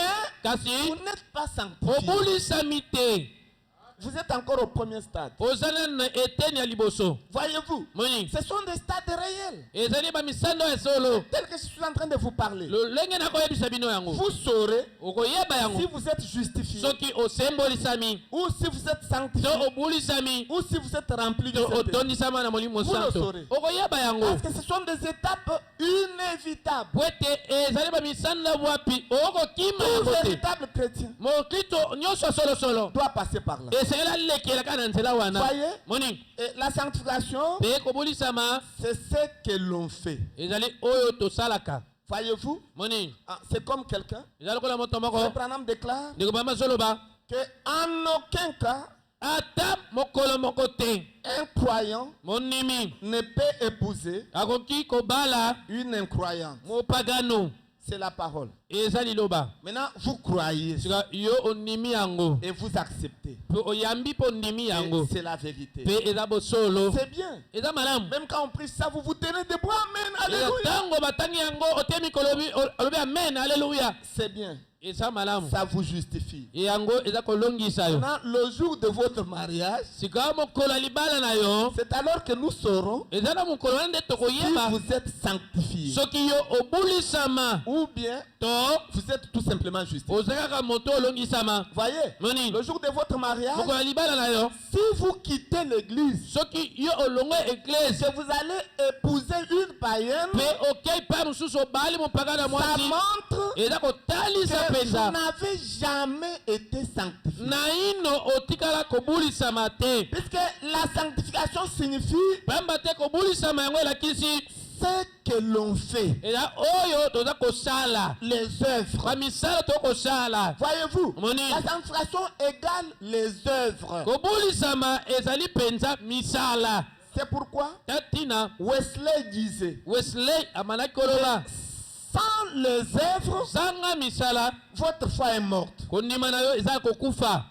Kasi vous n'êtes pas sanctifié. obulisami te. Vous êtes encore au premier stade. Ozana na eteni ya liboso. Voyez-vous, Moni. ce sont des stades réels. Ezali ba misando ya solo. Tel que je suis en train de vous parler. Lolenge na koyebisa bino yango. Vous saurez Okoyeba yango. si vous êtes justifié, Soki osembolisami. ou si vous êtes sanctifié, So obulisami. ou si vous êtes rempli de So Saint-Esprit. otondisama na molimo Vous le santo. saurez. Okoyeba yango. Parce que ce sont des étapes inévitables. Pwete ezali ba misando wapi. Okokima Tout yango te. véritable chrétien Mokrito nyonso solo solo. doit passer par là. Esengela lekela kana nzela wana. Voyez, Moni. et la sanctification, Pe kobulisama c'est ce que l'on fait. ezali oyo tosalaka. Voyez-vous, Moni. c'est comme quelqu'un. Ezali kola moto moko. Branham déclare Ndeko bama soloba. que en aucun cas, Ata mokolo moko te. un croyant Monimi. ne peut épouser Akoki kobala une incroyante. mopagano. C'est la parole. Ezali loba. Maintenant, vous croyez Sika yo onimi yango. et vous acceptez. Pe oyambi po ndimi yango. Et c'est la vérité. Pe eza bosolo. C'est bien. Eza malamu. Même quand on prie ça, vous vous tenez debout. Amen. Eza Alléluia. tango batangi yango otemi kolobi olobi amen alléluia. C'est bien. Eza malamu. Ça vous justifie. Yango eza kolongisa yo. Maintenant, le jour de votre mariage, Sika mokolo libala na yo. c'est alors que nous saurons Eza na mokolo nde si tokoyeba. vous êtes sanctifié Soki yo obulisama ou bien to vous êtes tout simplement justifié. ozakaka moto olongisama. Voyez, Moni. le jour de votre mariage, Mokolo libala na yo. si vous quittez l'église, Soki yo olongwe église. que vous allez épouser une païenne, Pe okei pa mosusu obali mopaka na ça mwasi. montre Eza kotalisa que vous penza. n'avez jamais été sanctifié. Naino otikala kobulisama te. Puisque la sanctification signifie Pamba te kobulisama yango elakisi. ce que l'on fait, Eza oyo toza kosala. les œuvres. Bamisala to kosala. Voyez-vous, Moni. la sanctification égale les œuvres. Kobulisama ezali penza misala. C'est pourquoi Tatina Wesley disait, Wesley amanaki koloba. sans les œuvres, Zanga misala votre foi est morte. kondima na yo eza kokufa.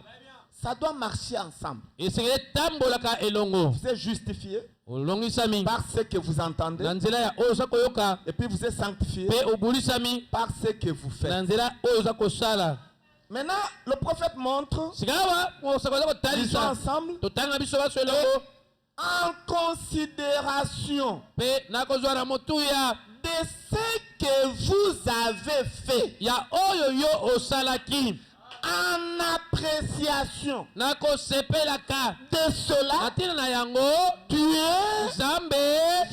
Ça doit marcher ensemble. Esengeli tambolaka elongo. Vous êtes justifié Olongisami par ce que vous entendez, na nzela ya oyo oza koyoka. et puis vous êtes sanctifié Pe obulisami par ce que vous na faites. nzela oyo oza kosala. Maintenant, le prophète montre, Sikawa mosakoza lisons kotalisa. ensemble, Totanga biso baso elongo. en considération Pe nakozwa na motuya de ce que vous avez fait, ya oyo yo osalaki. en appréciation Nakosepelaka. de cela, Natina na yango. Dieu Nzambe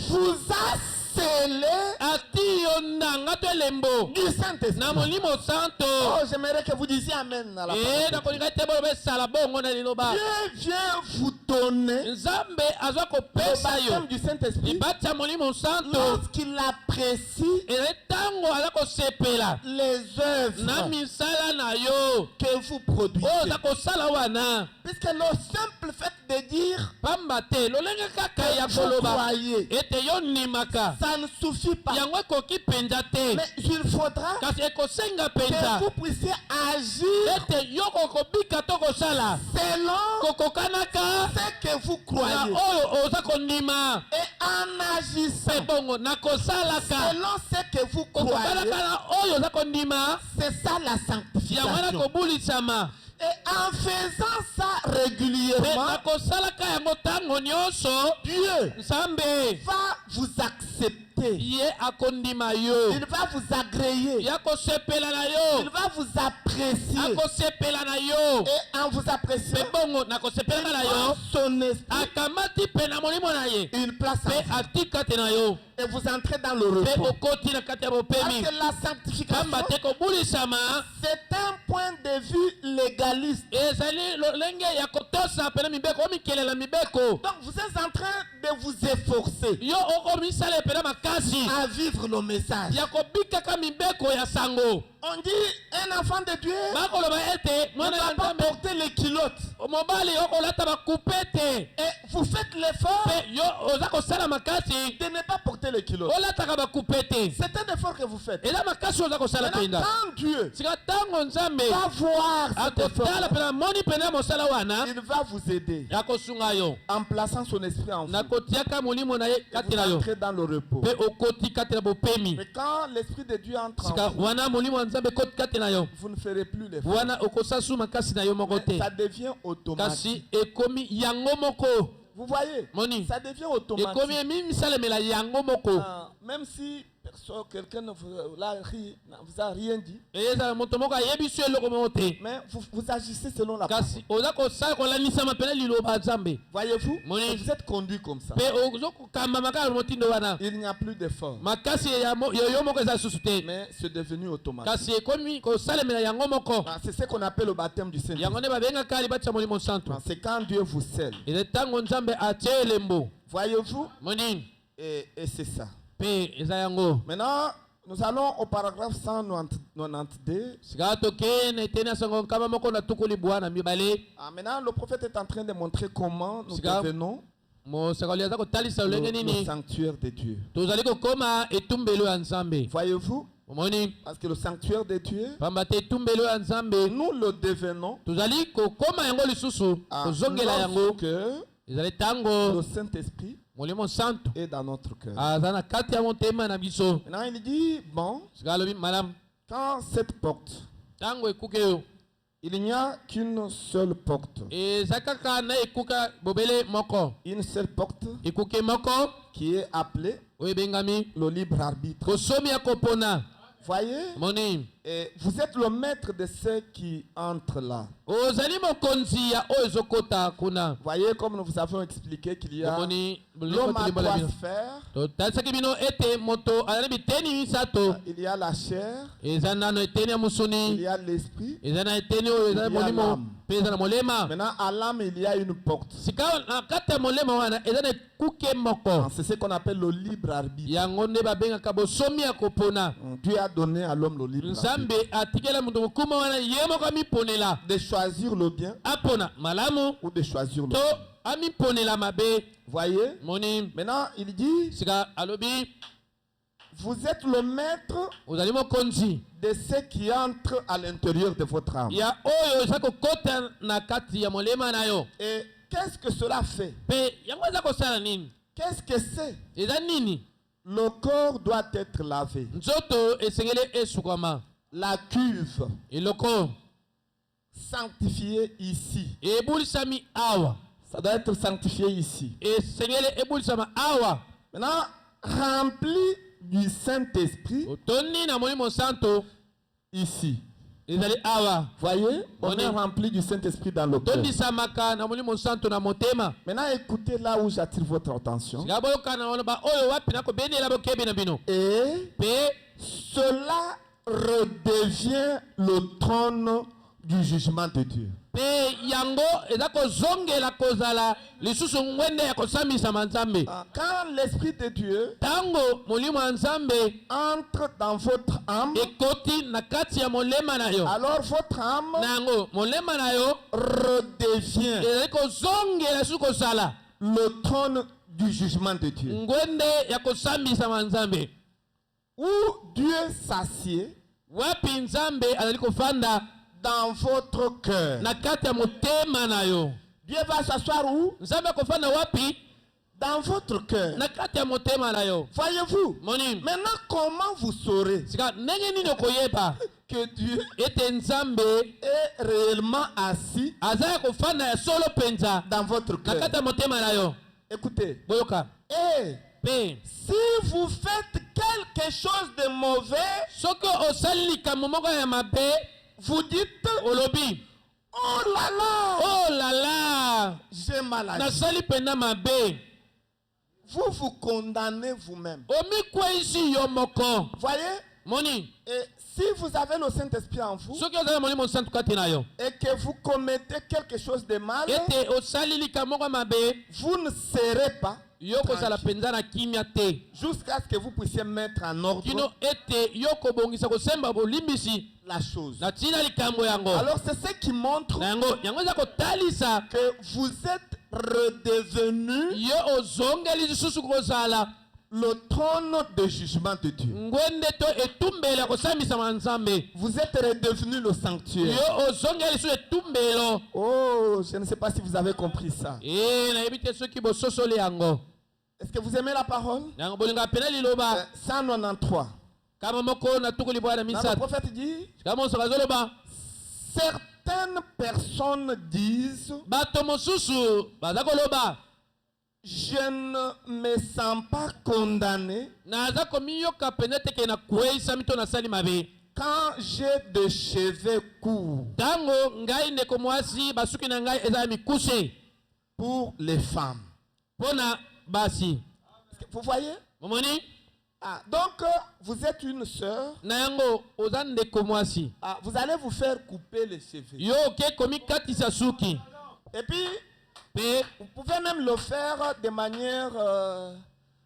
vous a scellé ati yo nanga to elembo. du Saint-Esprit. Na molimo santo. Oh, j'aimerais que vous disiez Amen à la parole. Nakolinga te bolo besala bongo na liloba. Dieu vient vous donner Nzambe azwa le kopesa yo. baptême du Saint-Esprit Libati ya molimo santo. lorsqu'il apprécie Ele tango aza kosepela. les Na œuvres misala na yo. que vous Oyo produisez. oza kosala wana. Puisque le simple fait de dire Pamba te lolenge kaka ya que vous koloba. croyez, Ete yo ndimaka. ça ne suffit pas. Yango ekoki penza te. Mais il faudra Kasi ekosenga que penza. vous puissiez agir Ete yo kokobika to kosala. selon Kokokanaka. ce que vous Na croyez. oyo oza kondima. Et en agissant Pe bongo nakosalaka. selon ce que vous croyez, Kokokanaka na oyo oza kondima. c'est ça la Yango wana sanctification. kobulisama. Et en faisant ça Pe régulièrement, nakosalaka yango tango nyonso. Dieu Nzambe va vous accepter. ye akondima yo. Il va vous agréer. Ya kosepela na Il yo. va vous apprécier. Akosepela na yo. Et en vous appréciant, Pe bongo nakosepela na yo. son esprit Akamati pe na molimo na ye. une place Pe en vous. atika te na yo. et vous entrez dans le pe repos. okoti na kati ya Parce bopemi que la sanctification, kamba te kobulisama c'est un point de vue légaliste. ezali lolenge ya kotosa pene mibeko omikelela mibeko Donc vous êtes en train de vous efforcer yo okomisala pene makasi à vivre le message. ya kobikaka mibeko ya sango On dit un enfant de Dieu bakoloba ete ne mwana doit ya pas nzambe porter les culottes. mobali okolata bakupete Et vous faites l'effort pe yo oza kosala makasi de ne pas porter les culottes. olataka bakupete C'est un effort que vous faites. eza makasi oza kosala Maintenant, mpenza quand Dieu sika ntango nzambe va voir cet effort, akotala mpe namoni pene ya mosala wana il va vous aider ya kosunga yo en plaçant son esprit en vous. nakotiaka molimo na ye Et kati vous na yo entrez dans le repos. mpe okoti kati na bopemi Mais quand l'esprit de Dieu entre en sika vous, wana molimo ya nzambe ekoti kati na yo vous ne ferez plus l'effort. wana okosasu makasi na yo moko Mais te ça devient automatique. kasi ekomi yango moko Vous voyez, moni ça devient ekomi automatique. emimisalemela yango moko Même si quelqu'un ne vous a rien dit, ezala moto moko ayebi so eloko moko te mais vous agissez selon la parole. kasi oza kosala kolanisama pene liloba ya nzambe Voyez-vous, Moni. et vous êtes conduit comme ça. mpe ozokokamba kaka motindo wana Il n'y a plus d'effort, makasi yo moko eza lisusu te mais c'est devenu automatique. kasi ekomi kosalemela yango moko C'est ce qu'on appelle le baptême du Saint-Esprit. yango nde babengaka libatisa molimo santu C'est quand Dieu vous scelle. eza ntango nzambe atie elembo Voyez-vous, monini et c'est ça. mpe eza yango Maintenant, nous allons au paragraphe 192. sika tokende eteni ya sango nkama moko na tuku libwa na mibale Maintenant, le prophète est en train de montrer comment nous Sika- devenons mosakoli aza kotalisa lolenge le nini sanctuaire de Dieu. tozali kokóma etumbelo ya nzambe Voyez-vous, omoni parce que le sanctuaire de Dieu, pamba te etumbelo ya nzambe nous le devenons tozali kokóma yango lisusu kozongela yango lorsque ezali ntango le Saint-Esprit molimo santu est dans notre cœur. aza na kati ya motema na biso Maintenant, il dit, bon, sika alobi malamu quand cette porte, ntango ekuke oyo il n'y a qu'une seule porte. eza kaka na ekuka bobele moko Une seule porte ekuke moko qui est appelée oyo ebengami le libre arbitre. kosomi ya kopona Voyez, moni et vous êtes le maître de ceux qui entrent là. ozali mokonzi ya oyo ezokota kuna Voyez, comme nous vous avons expliqué qu'il y a omoni l'homme à trois sphères, totalisaki bino ete moto azali biteni misato il y a la chair, eza nano eteni ya il mosuni y a l'esprit. eza na eteni oyo eza na Il y a molimo l'âme. mpe eza na molema Maintenant, à l'âme, il y a une porte. sika na kati ya molema wana eza na ekuke moko C'est ce qu'on appelle le libre arbitre. yango nde babengaka bosomi ya kopona Dieu a donné à l'homme le libre arbitre nzambe atikela moto mokuma wana ye moko amiponela de choisir le bien apona malamu ou de choisir le to mal. amiponela mabe Voyez, moni maintenant, il dit, sika alobi vous êtes le maître ozali mokonzi de ceux qui entrent à l'intérieur de votre âme. ya oyo eza kokota na kati ya molema na yo Et qu'est-ce que cela fait? mpe yango eza kosala nini Qu'est-ce que c'est? eza nini Le corps doit être lavé. nzoto esengeli esukwama La cuve eloko sanctifiée ici. ebulisami awa Ça doit être sanctifié ici. esengeli ebulisama awa Maintenant, rempli du Saint-Esprit otoni na molimo santo ici. ezali awa Voyez, on Moni. est rempli du Saint-Esprit dans le cœur. tondisamaka na molimo santo na motema Maintenant, écoutez là où j'attire votre attention. sika boyokana oloba oyo wapi nakobendela bokebi na bino Et mpe cela redevient le trône du jugement de Dieu. mpe yango eza kozongela kozala lisusu ngwende ya kosambisama nzambe Quand l'Esprit de Dieu ntango molimo ya nzambe entre dans votre âme, ekoti na kati ya molema na yo alors votre âme na yango molema na yo redevient ezali kozongela lisusu kozala le trône du jugement de Dieu. ngwende ya kosambisama nzambe Où Dieu s'assied wapi nzambe azali kofanda dans votre cœur. na kati ya motema na yo Dieu va s'asseoir où? nzambe akofanda wapi Dans votre cœur. na kati ya motema na yo Voyez-vous? moni Maintenant, comment vous saurez sika ndenge nini okoyeba que Dieu ete nzambe est réellement assis aza ya kofanda ya solo mpenza dans votre na cœur? kati ya motema na yo Écoutez. boyoka Et mpe si vous faites quelque chose de mauvais, soki osali likambo moko ya mabe vous dites, olobi oh là là, oh lala j'ai mal agi. nasali mpena mabe vous vous condamnez vous-même. Omikweisi yomoko. Voyez? Moni. Et si vous avez le Saint-Esprit en vous Soki ozali moni monsantu kati na yo. et que vous commettez quelque chose de mal, Ete osali likamoko mabe. vous ne serez pas Yoko sala tranquille penza na kimia te. jusqu'à ce que vous puissiez mettre en ordre Kino ete yoko bongisa kosemba bolimbisi la chose. na tina likambo yango. Alors c'est ce qui montre Na yango za kotalisa que vous êtes redevenu yo ozongeli lisusu kozala le trône de jugement de Dieu. ngwende to etumbela kosambisa manzambe. Vous êtes redevenu le sanctuaire. Yo ozongeli lisusu etumbelo. Oh, je ne sais pas si vous avez compris ça. Na yebite soki bososoli yango. Est-ce que vous aimez la parole? Yango bolinga pena liloba. 193. Kama moko na tukuli bwana Le misat. prophète dit, Kama on zoloba. certaines personnes disent, Bato mosusu bazakoloba. je ne me sens pas condamné Naza komiyoka penete ke na kweisa mito na sali mabe. quand j'ai des cheveux courts Tango ngai ndeko mwasi basuki na ngai eza mikuse pour les femmes. pona basi. Vous voyez? Momoni Ah, donc, vous êtes une sœur. na yango oza ndeko mwasi. Ah, vous allez vous faire couper les cheveux. Yo ke komi katisa suki. Et puis, Pe vous pouvez même le faire de manière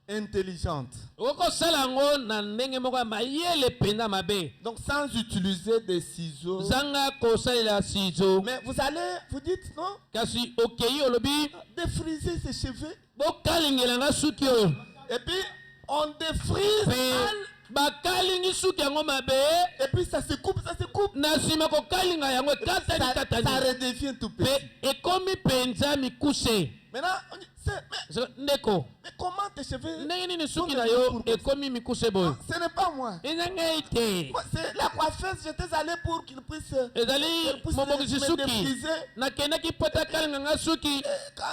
intelligente. oko salango na ndenge moko ya mayele penda mabe. Donc, sans utiliser des ciseaux. Zanga kosalela sizo. Mais vous allez, vous dites, non? Kasi okei olobi Défriser ses cheveux. bokalingela nga suki oyo. Et puis, on défrise. Pe bakalingi suki yango mabe. Et puis, ça se coupe, ça se coupe. Na nsima kokalinga yango ekatani Ça katani. redevient tout petit. Pe ekomi penza mikuse. Maintenant, on dit, Ndeko mais comment tes cheveux? ndenge nini suki na yo ekomi mikuse boyo. Ce n'est pas moi. Eza ngai te. Moi, c'est la coiffeuse, j'étais allé pour qu'il puisse Ezali mobongisi me suki. défriser. Nakendaki po ekalinga nga suki. Quand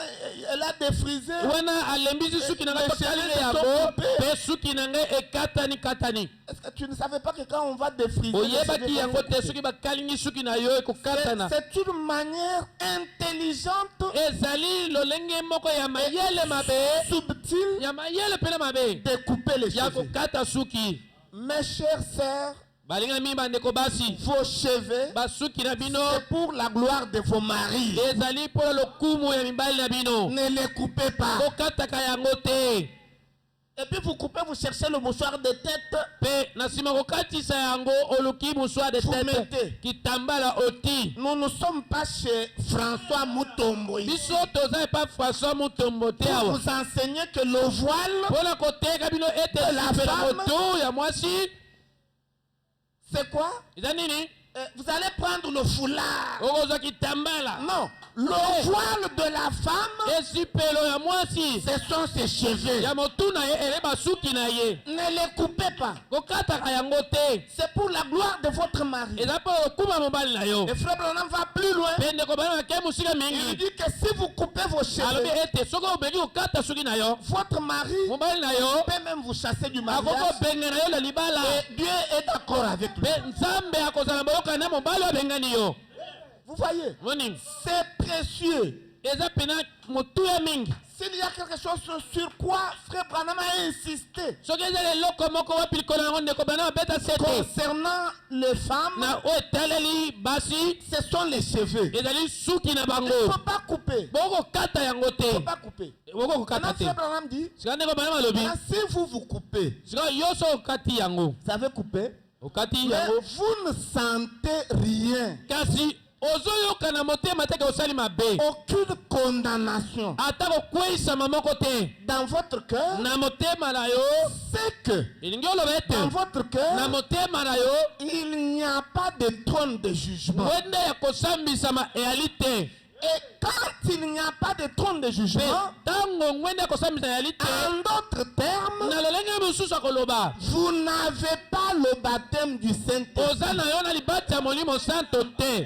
elle a défrisé, Wana alembisi suki na ngai po kalinga yango. Pe suki na ngai ekatani katani. est-ce que tu ne savais pas que quand on va défriser, les Oyebaki cheveux yango vont te se couper? soki bakalingi suki na yo ekokatana. C'est une manière intelligente, Ezali lolenge moko ya mayele mabe. subtile Ya mayele pena mabe. de couper les Ya cheveux. kokata suki. Mes chères sœurs, Balinga mi bandeko basi. vos cheveux, Basuki na bino. c'est pour la gloire de vos maris. Ezali pona lokumu ya mibali na bino. Ne les coupez pas. Kokataka yango te. Et puis vous coupez, vous cherchez le mouchoir de tête. Pe na nsima kokatisa yango oluki mouchoir de Vous tête. mettez. Kitambala oti. Nous ne sommes pas chez François Mutombo ici Biso toza epa François Mutombo te pour awa. vous enseigner que le voile, Pona koteka bino ete La sipela femme. moto ya mwasi. c'est quoi? Eza nini? Vous allez prendre le foulard. Okozwa kitambala. Non, le voile de la femme, Esipelo ya mwasi. ce sont ses cheveux. Ya motu na ye ele basuki na ye. Ne les coupez pas. Kokataka yango te. C'est pour la gloire de votre mari. Eza po okuma mobali na yo. Et frère Branham va plus loin. Pe ndeko bana na ke musika Il mingi. dit que si vous coupez vos Alobi cheveux, ete soki obengi kokata suki na yo. votre mari Mobali na yo. peut même vous chasser du Akoko mariage. benge na yo na libala. Et Dieu est d'accord avec lui. Pe nzambe akozala boyoka na mobali abengani yo. Vous voyez, Moni. c'est précieux. Eza pena motu ya mingi. S'il y a quelque chose sur quoi frère Branham a insisté Soki eza leloko moko wapi likolo yango ndeko bana babeta sete. concernant les femmes, Na oyo etaleli basi. ce sont les cheveux. Ezali suki na Il ne bango. faut pas couper. Bokokata yango Il ne faut te. pas couper. Bokokata Maintenant, te. frère Branham dit, Sika ndeko bana malobi. maintenant, si vous vous coupez, Sika yo so okati yango. vous avez coupé, Okati mais yango. vous ne sentez rien. Kasi ozoyoka na motema te ke osali mabe. Aucune condamnation Ata kokweyisama moko te. dans votre cœur. Na motema na yo. C'est que Elingi oloba ete. dans votre Na cœur, motema na yo. il n'y a pas de trône de jugement. Wende ya kosambisama eyali te. Et quand il n'y a pas de trône de jugement, Tango ngwende ya kosambisa eyali te. en d'autres termes, Na lolenge mosusu ya koloba. vous n'avez pas le baptême du Oza Saint-Esprit. na yo na libati ya molimo santo te.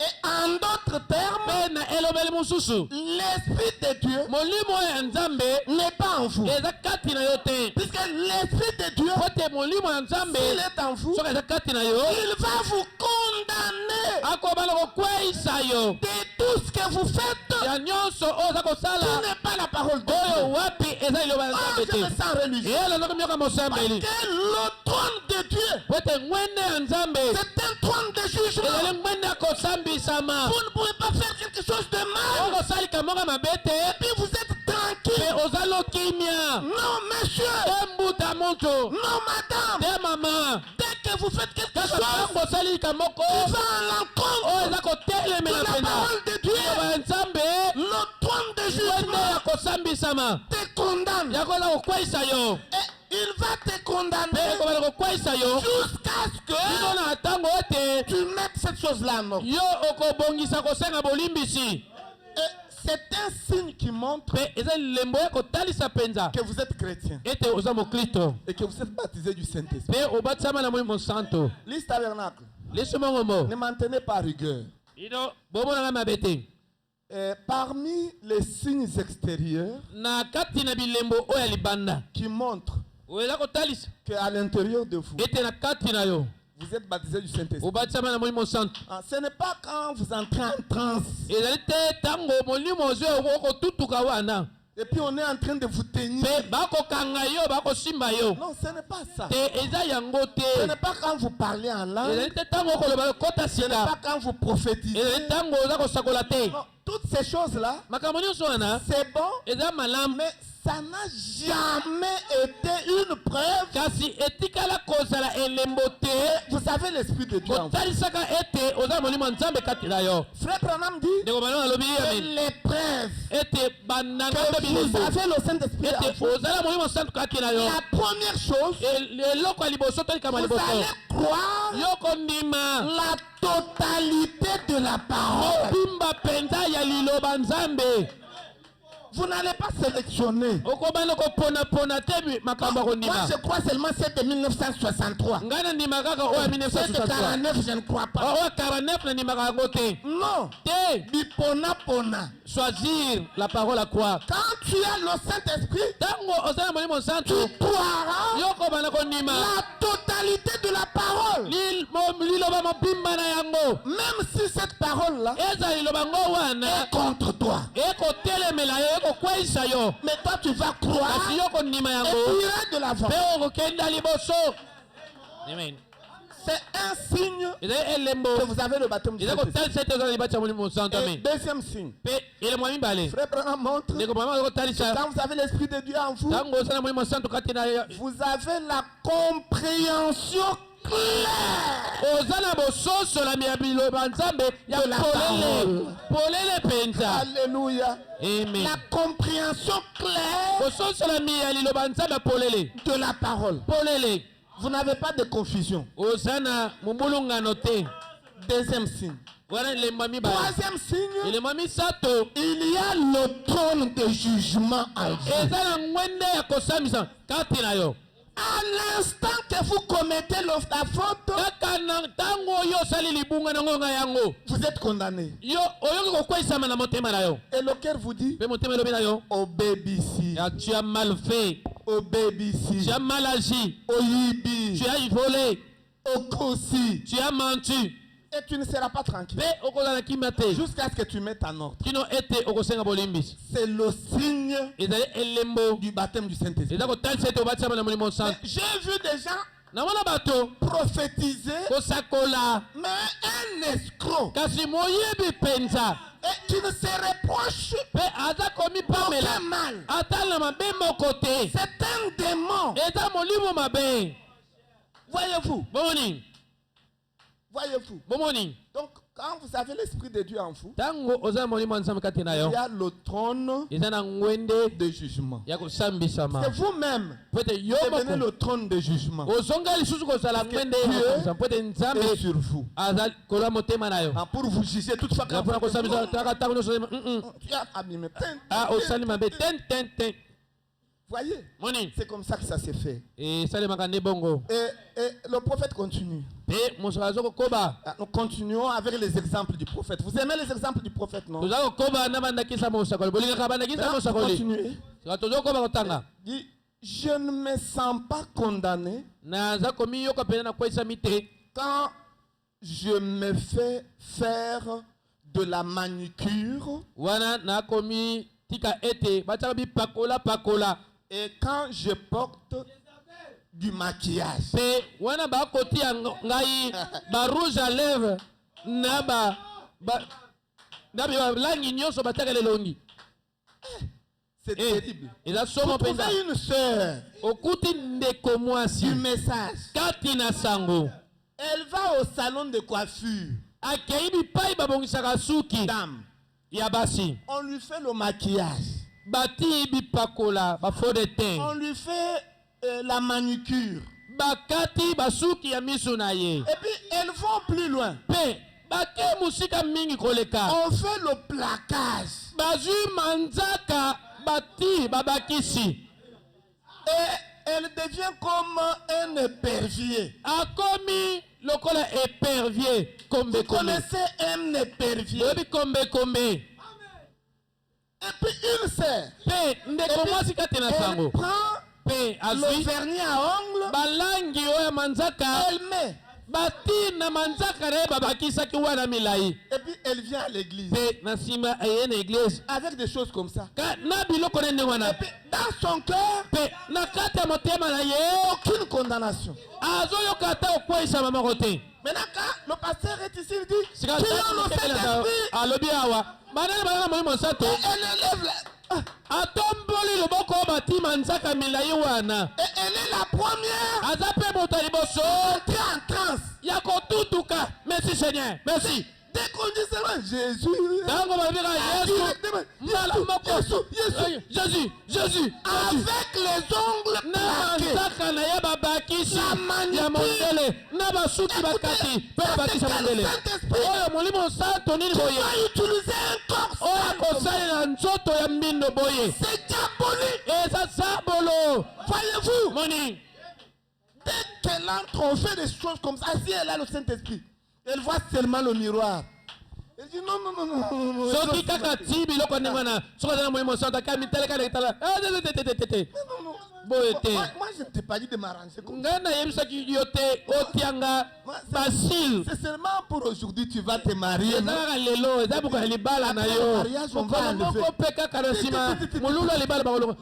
Et en d'autres termes, Pe na elobeli mosusu. l'Esprit de Dieu Molimo ya nzambe n'est pas en vous. eza kati na yo te. Puisque l'Esprit de Dieu, Pote molimo ya nzambe s'il est en vous, soki eza kati na yo. il va vous condamner Akobala kokweyisa yo. de tout ce que vous faites Ya nyonso oyo oza kosala. qui n'est pas pas la parole de Dieu. oyo wapi eza liloba ya Ah, nzambe je me te sens religieux. ela nakomyoka Parce mosambeli que le trône de Dieu, po ete ngwende ya nzambe c'est un trône de jugement. ezali ngwende ya kosambisama Vous ne pouvez pas faire quelque chose de mal. okosalika moko mabe te Et puis vous êtes tranquille. mpe oza lokimia Non, monsieur. te mbuta moto Non, madame. te mama Dès que vous faites quelque kaka chose ntango osalika moko qui va à oyo l'encontre eza kotelemela de la mpenza parole de Dieu, liloba ya nzambe le trône de ngwende jugement ya kosambisama te condamne. yakoza kokweyisa yo Et il va te mpe condamner ekobala kokweyisa yo jusqu'à ce que bino na ntango ete tu mettes cette chose-là en ordre. yo okobongisa kosenga bolimbisi Et c'est un signe qui montre mpe eza lembo ya kotalisa mpenza que vous êtes chrétien ete oza mokristo et que vous êtes baptisé du Saint-Esprit. mpe obatisama na molimo santo Lise tabernacle. liso mongo mo Ne m'en tenez pas rigueur. ino bomonanga mabe te Parmi les signes extérieurs na kati na bilembo oyo ya libanda qui montrent oyo eza kotalisa qu'à l'intérieur de vous, ete na kati na yo vous êtes baptisé du Saint-Esprit. obatisama na molimo santo Ah, ce n'est pas quand vous entrez en transe ezali te ntango molimo ozwi okotutuka wana et puis on est en train de vous tenir. mpe bakokanga yo bakosimba yo Non, ce n'est pas ça. te eza yango Ce te n'est pas quand vous parlez en langue. ezali te ntango okoloba kota Ce n'est sika pas quand vous prophétisez. ezali ntango oza kosakola te Non, toutes ces choses-là, makambo nyonso wana c'est bon, eza malamu mais ça n'a jamais été une preuve. kasi etikala kozala elembo te Vous avez l'Esprit de Dieu en vous. kotalisaka ete oza na molimo ya nzambe kati na yo Frère Branham dit ndeko malongo alobi que amen les preuves ete bandanga mpe que vous bilembo avez le Saint-Esprit en ete vous. ozala na molimo santo kati na yo La première chose, eloko ya liboso tolikama vous liboso allez croire yo kondima la totalité de la parole. mobimba mpenza ya liloba nzambe Vous n'allez pas sélectionner. okobanda koponapona te makambo ya Moi, kondima je crois seulement celle de 1963. ngai nandima kaka oyo ya Celle de 1963 49, je ne crois pas. oyo 49 nandimaka yango te Non. te Bipona pona. choisir la parole à croire Quand tu as le Saint-Esprit, ntango oza na molimo tu santo croiras yo kobanda kondima la totalité de la parole. liloba mobimba na yango Même si cette parole-là eza liloba ngo wana est contre toi. ekotelemela yo ekokweyisa yo Mais toi, tu vas croire kasi yo kondima et yango tu iras de l'avant. mpe okokenda liboso amen C'est un signe ezali elembo que vous avez le baptême du eza Saint-Esprit. kotalisa ete oza na libati ya molimo santo Et amen deuxième signe, mpe elembo ya mibale Frère Branham montre, ndeko mama okotalisa quand vous avez l'Esprit de Dieu en vous, ntango oza na molimo santo kati na yo vous avez la compréhension claire oza na bososolami ya biloba nzambe ya de la polele parole. polele mpenza Alléluia. amen La compréhension claire bososolami ya liloba nzambe ya polele de la parole. polele Vous n'avez pas de confusion. oza na mombulungano te Deuxième signe. wana elembo ya mibale Troisième signe, elembo ya misato il y a le trône de jugement en vous. eza na ngwende ya kosambisa kati na yo À l'instant que vous commettez la faute, kaka na ntango oyo osali libunga na ngonga yango vous êtes condamné. yo oyoki kokweyisama na motema na yo Et le cœur vous dit, mpe motema elobi na yo obéissez, ya tu as mal fait obéissez, tu as mal agi oyibi, tu as volé okosi. tu as menti Et tu ne seras pas tranquille mpe okozala kimia te jusqu'à ce que tu mettes en ordre. kino ete okosenga bolimbisi C'est le signe ezali elembo du baptême du Saint-Esprit. eza kotalisa ete obatisama na molimo santo J'ai vu des gens namona bato prophétiser, kosakola mais un escroc. kasi moyebi mpenza Et qui ne se reproche mpe aza komipamela aucun mal. atala na mabe moko te C'est un démon. eza molimo mabe Voyez-vous, bomoni voyez-vous. bomoni Donc, quand vous avez l'Esprit de Dieu en vous, ntango oza na molimo ya nzambe kati na yo il y a le trône eza na ngwende de jugement. ya kosambisama C'est vous-même po ete yo devenez moko le trône de jugement. ozonga lisusu kozala ngwende ya Dieu kosambisa po ete Et nzambe sur vous. aza kola motema na yo Ah, pour vous juger toutefois na quand mpona vous kosambisa faites, taka ntango nyonso tu as abîmé. osali mabe ten Voyez, moni c'est comme ça que ça s'est fait. esalemaka nde bongo Et le prophète continue. mpe mosoka aza kokoba Ah, nous continuons avec les exemples du prophète. Vous aimez les exemples du prophète, non? toza kokoba na bandakisa mosakoli bolingaka bandakisa Maintenant, mosakoli continuez. sika tozokoba kotanga Dit, je ne me sens pas condamné naza komiyoka mpenza na kweyisami te quand je me fais faire de la manicure wana nakomi tika ete bataka bipakola pakola. Et quand je porte du maquillage, Pe wana bakoti ya ngai ba rouge à lèvres na ba langi nyonso bataka lelongi. c'est terrible. Et là Vous somo trouvez penza une sœur okuti ndeko mwasi du message. kati na sango Elle va au salon de coiffure. akei bipai babongisaka suki Dame, ya basi on lui fait le maquillage. bati bipakola ba faux de On teint lui fait la manucure. bakati basuki ya miso na ye Et puis, elles vont plus loin. pe bake musika mingi koleka On fait le plaquage. bazwi manzaka bati babakisi Et elle devient comme un épervier. akomi lokola épervier Vous kombe kombe connaissez un épervier. oyebi kombe kombe Et puis, une sœur, pe ndeko mwasi kati na elle sango prend pe le azwi vernis à ongles, balangi oyo ya manzaka elle met. bati na manzaka na ye babakisaki wana milai Et puis, elle vient à l'église. pe na nsima eye na eglize Avec des choses comme ça. na biloko na ndenge wana Et puis, dans son cœur, pe na kati ya motema na ye aucune condamnation. azoyoka ata kokweyisama moko te Maintenant, quand le pasteur est ici, il dit sika qui a le Saint-Esprit, alobi awa banani banana moi mosato elle élève atomboli loboko oyo bati manzaka milai wana et elle est la première aza mpe moto ya liboso entrée en transe. ya kotutuka merci seigneur merci Dès qu'on dit seulement Jésus, ntango babika yesu mbala moko jésus avec les ongles na plaqués, manzaka na ye babakisi La manicure. ya mondele na basuki bakati mpe babakisi ya mondele oyo molimo santo nini boye va utiliser un corps oyo sale comme ça. akosalela nzoto ya mbindo boye C'est diabolique. eza sabolo Voyez-vous, moni dès qu'elle entre, on fait des choses comme ça. Si elle a le Saint-Esprit, elle voit seulement le miroir. Elle dit non, non, non, non, non, non. soki kaka ti biloko ndenge wana soki aza na molimo santo aka miteleka na etala Non, non. boye te Moi, je ne t'ai pas dit de m'arranger comme ça. ngai nayebisaki yo te otianga basile C'est seulement pour aujourd'hui, tu vas te marier. eza non? kaka lelo eza boka ya libala na yo Mariage, on va mokolo enlever. moko mpe kaka na nsima molulu ya libala bakolongo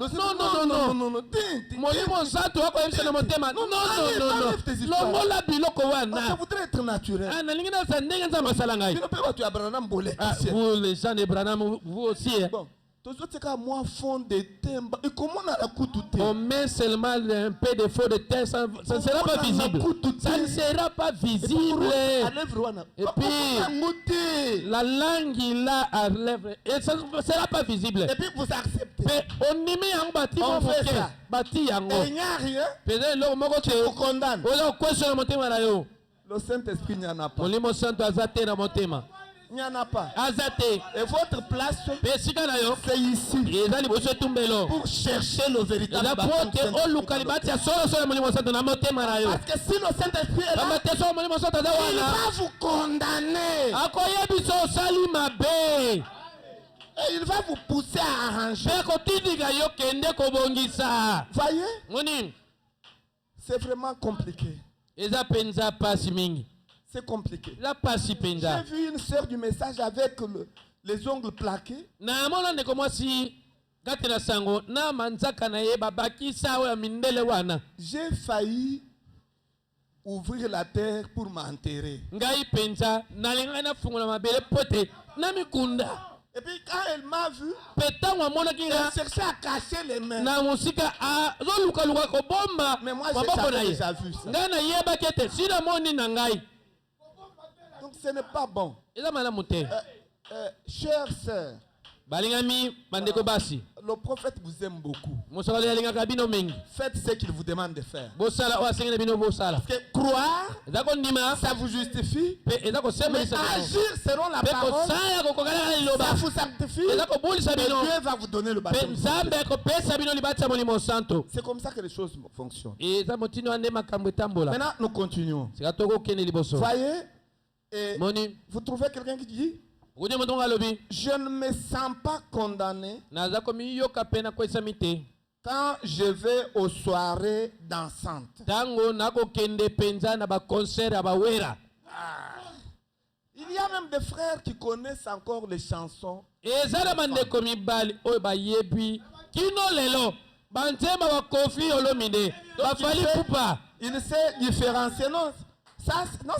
non molimo santo akoyebisa na motema longola biloko Ça wana voudrait être naturel. nalingi nazala ndenge nzambe asala ngai Tu ne peux pas, tu as Branham Bolé. vous les gens de Branham vous aussi hein. Bon, tous autres cas, moi, fond de timbre. Et comment on a la coupe on met seulement un peu de faux de terre, ça ne sera pas visible. Ça ne sera pas visible. Et puis, la langue il a à lèvres, et ça ne sera pas visible. Et puis, vous acceptez. Mais on y met un bâti, On fait ça. bâti yango. Et il n'y a rien. Peut-être l'homme moko Tu vous condamnes. oza question motema na yo. Le Saint-Esprit n'y en a pas. Molimo santo azate na motema. Il n'y en a pas. Azate. Et votre place, Pesika na yo. c'est ici. Eza liboso tumbelo. Pour chercher le véritable Eza baptême du pote Saint-Esprit. oluka libati ya solo molimo santo na motema na yo. Parce que si le Saint-Esprit est là, Bamateso molimo santo aza il wana. va vous condamner. Akoyebisa osali mabe. Et il va vous pousser à arranger. Mpe kotindika yo kende kobongisa. Voyez, Moni, c'est vraiment compliqué. eza penza pasi mingi. C'est compliqué. Eza pasi J'ai penza. vu une sœur du message avec les ongles plaqués. Na mona ndeko mwasi kati na sango na manzaka na ye babakisa oyo ya mindele wana. J'ai failli ouvrir la terre pour m'enterrer. Ngai penza nalinga na fungola mabele pote na mikunda. Et puis quand elle m'a vu, Petango amonaki elle nga cherchait à cacher les mains. na musika azolukaluka kobomba Mais moi, maboko na j'avais ye. déjà vu ça. Ngai nayebaki ete sina moni na ngai. Donc ce n'est pas bon. Eza malamu te. Chère sœur, Balingami bandeko basi. le prophète vous aime beaucoup. Mosala alingaka bino mingi. Faites ce qu'il vous demande de faire. Bosala oyo asengeli bino bosala. Parce que croire, Eza kondima ça vous justifie. mpe eza Mais kosembolisa bino. agir selon la Mpe parole, kosala kokokala na liloba. ça vous sanctifie. Eza kobulisa Et bino. Dieu va vous donner le Mpe baptême. nzambe akopesa bino libati ya molimo santo. C'est comme ça que les choses fonctionnent. Eza motindo ande makambo etambola. Maintenant, nous continuons. Sika tokokende liboso. Voyez, et Moni, vous trouvez quelqu'un qui dit, okudi motongo alobi. je ne me sens pas condamné Naza komiyoka pe na kwesami te. quand je vais aux soirées dansantes. Tango nakokende penza na baconcert ya bawera. Il y a même des frères qui connaissent encore les chansons. ezala bandeko mibali oyo bayebi kino lelo banzemba bakofi olomide bafali pupa Il sait différencier. Non,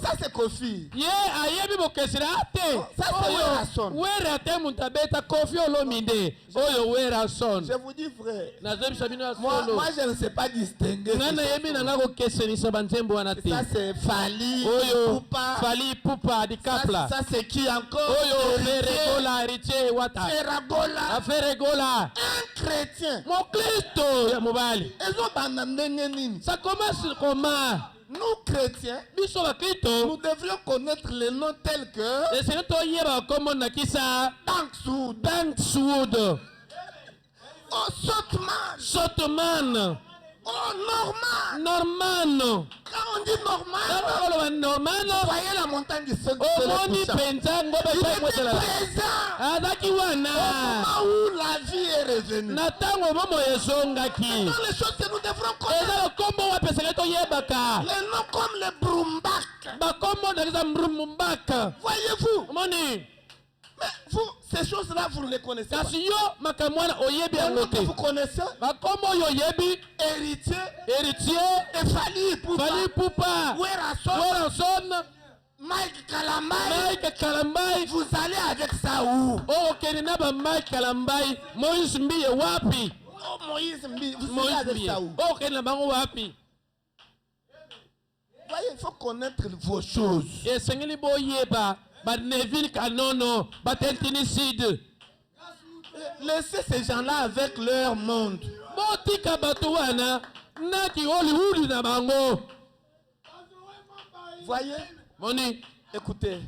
ça c'est Kofi. ye ayebi bokesela ate Ça, c'est Werason. oyo wera te mutu abeta kofi olomide oyo werason Je vous dis frère. nazobisa bino ya Moi solo je ne sais pas distinguer. nga nayebi na nga kokesenisa banzembo wana te Ça c'est Fali. oyo Poupa. fali pupa dikapla Ça c'est qui encore? oyo Héritier. feregola héritier wata Feragola. aferegola Un chrétien. mokristo ya mobali Ils ont bandé. ça commence comment Nous chrétiens, biso bakristo nous devrions connaître les noms tels que esenge toyeba bakomona kisa Tanksoud, bankswood oh Sotman, sotman oh Norman. norman Quand on dit Norman, nakoloba norman voyez la montagne du sol. omoni mpenza ngobe Il était esaimwetela présent azalaki wana au moment où la vie est revenue. na ntango momo ezongaki Dans les choses que nous devrons eza connaître, lokombo wapesaka toyebaka les noms comme les Brumbak. bakombo nakisa mrumbaka Voyez-vous, omoni mais vous, ces choses-là, vous ne les connaissez pas. kasi yo makambo wana oyebi Les yango noms que te vous connaissez, bakombo oyo oyebi héritier, héritier et Fali Poupa, fali pupa Werason, werason Mike Kalamai. mike kalambai Vous allez avec ça où? oyo okende na bamike kalambai moïse mbiye wapi Oh Moïse, vous allez moïse avec mbiye ça où? oyo okende na bango wapi Voyez, il faut connaître vos choses. esengeli boyeba baneville kanono batentiniside Laissez ces gens-là avec leur monde. botika bato wana nati hollywood na bango Voyez, moni écoutez,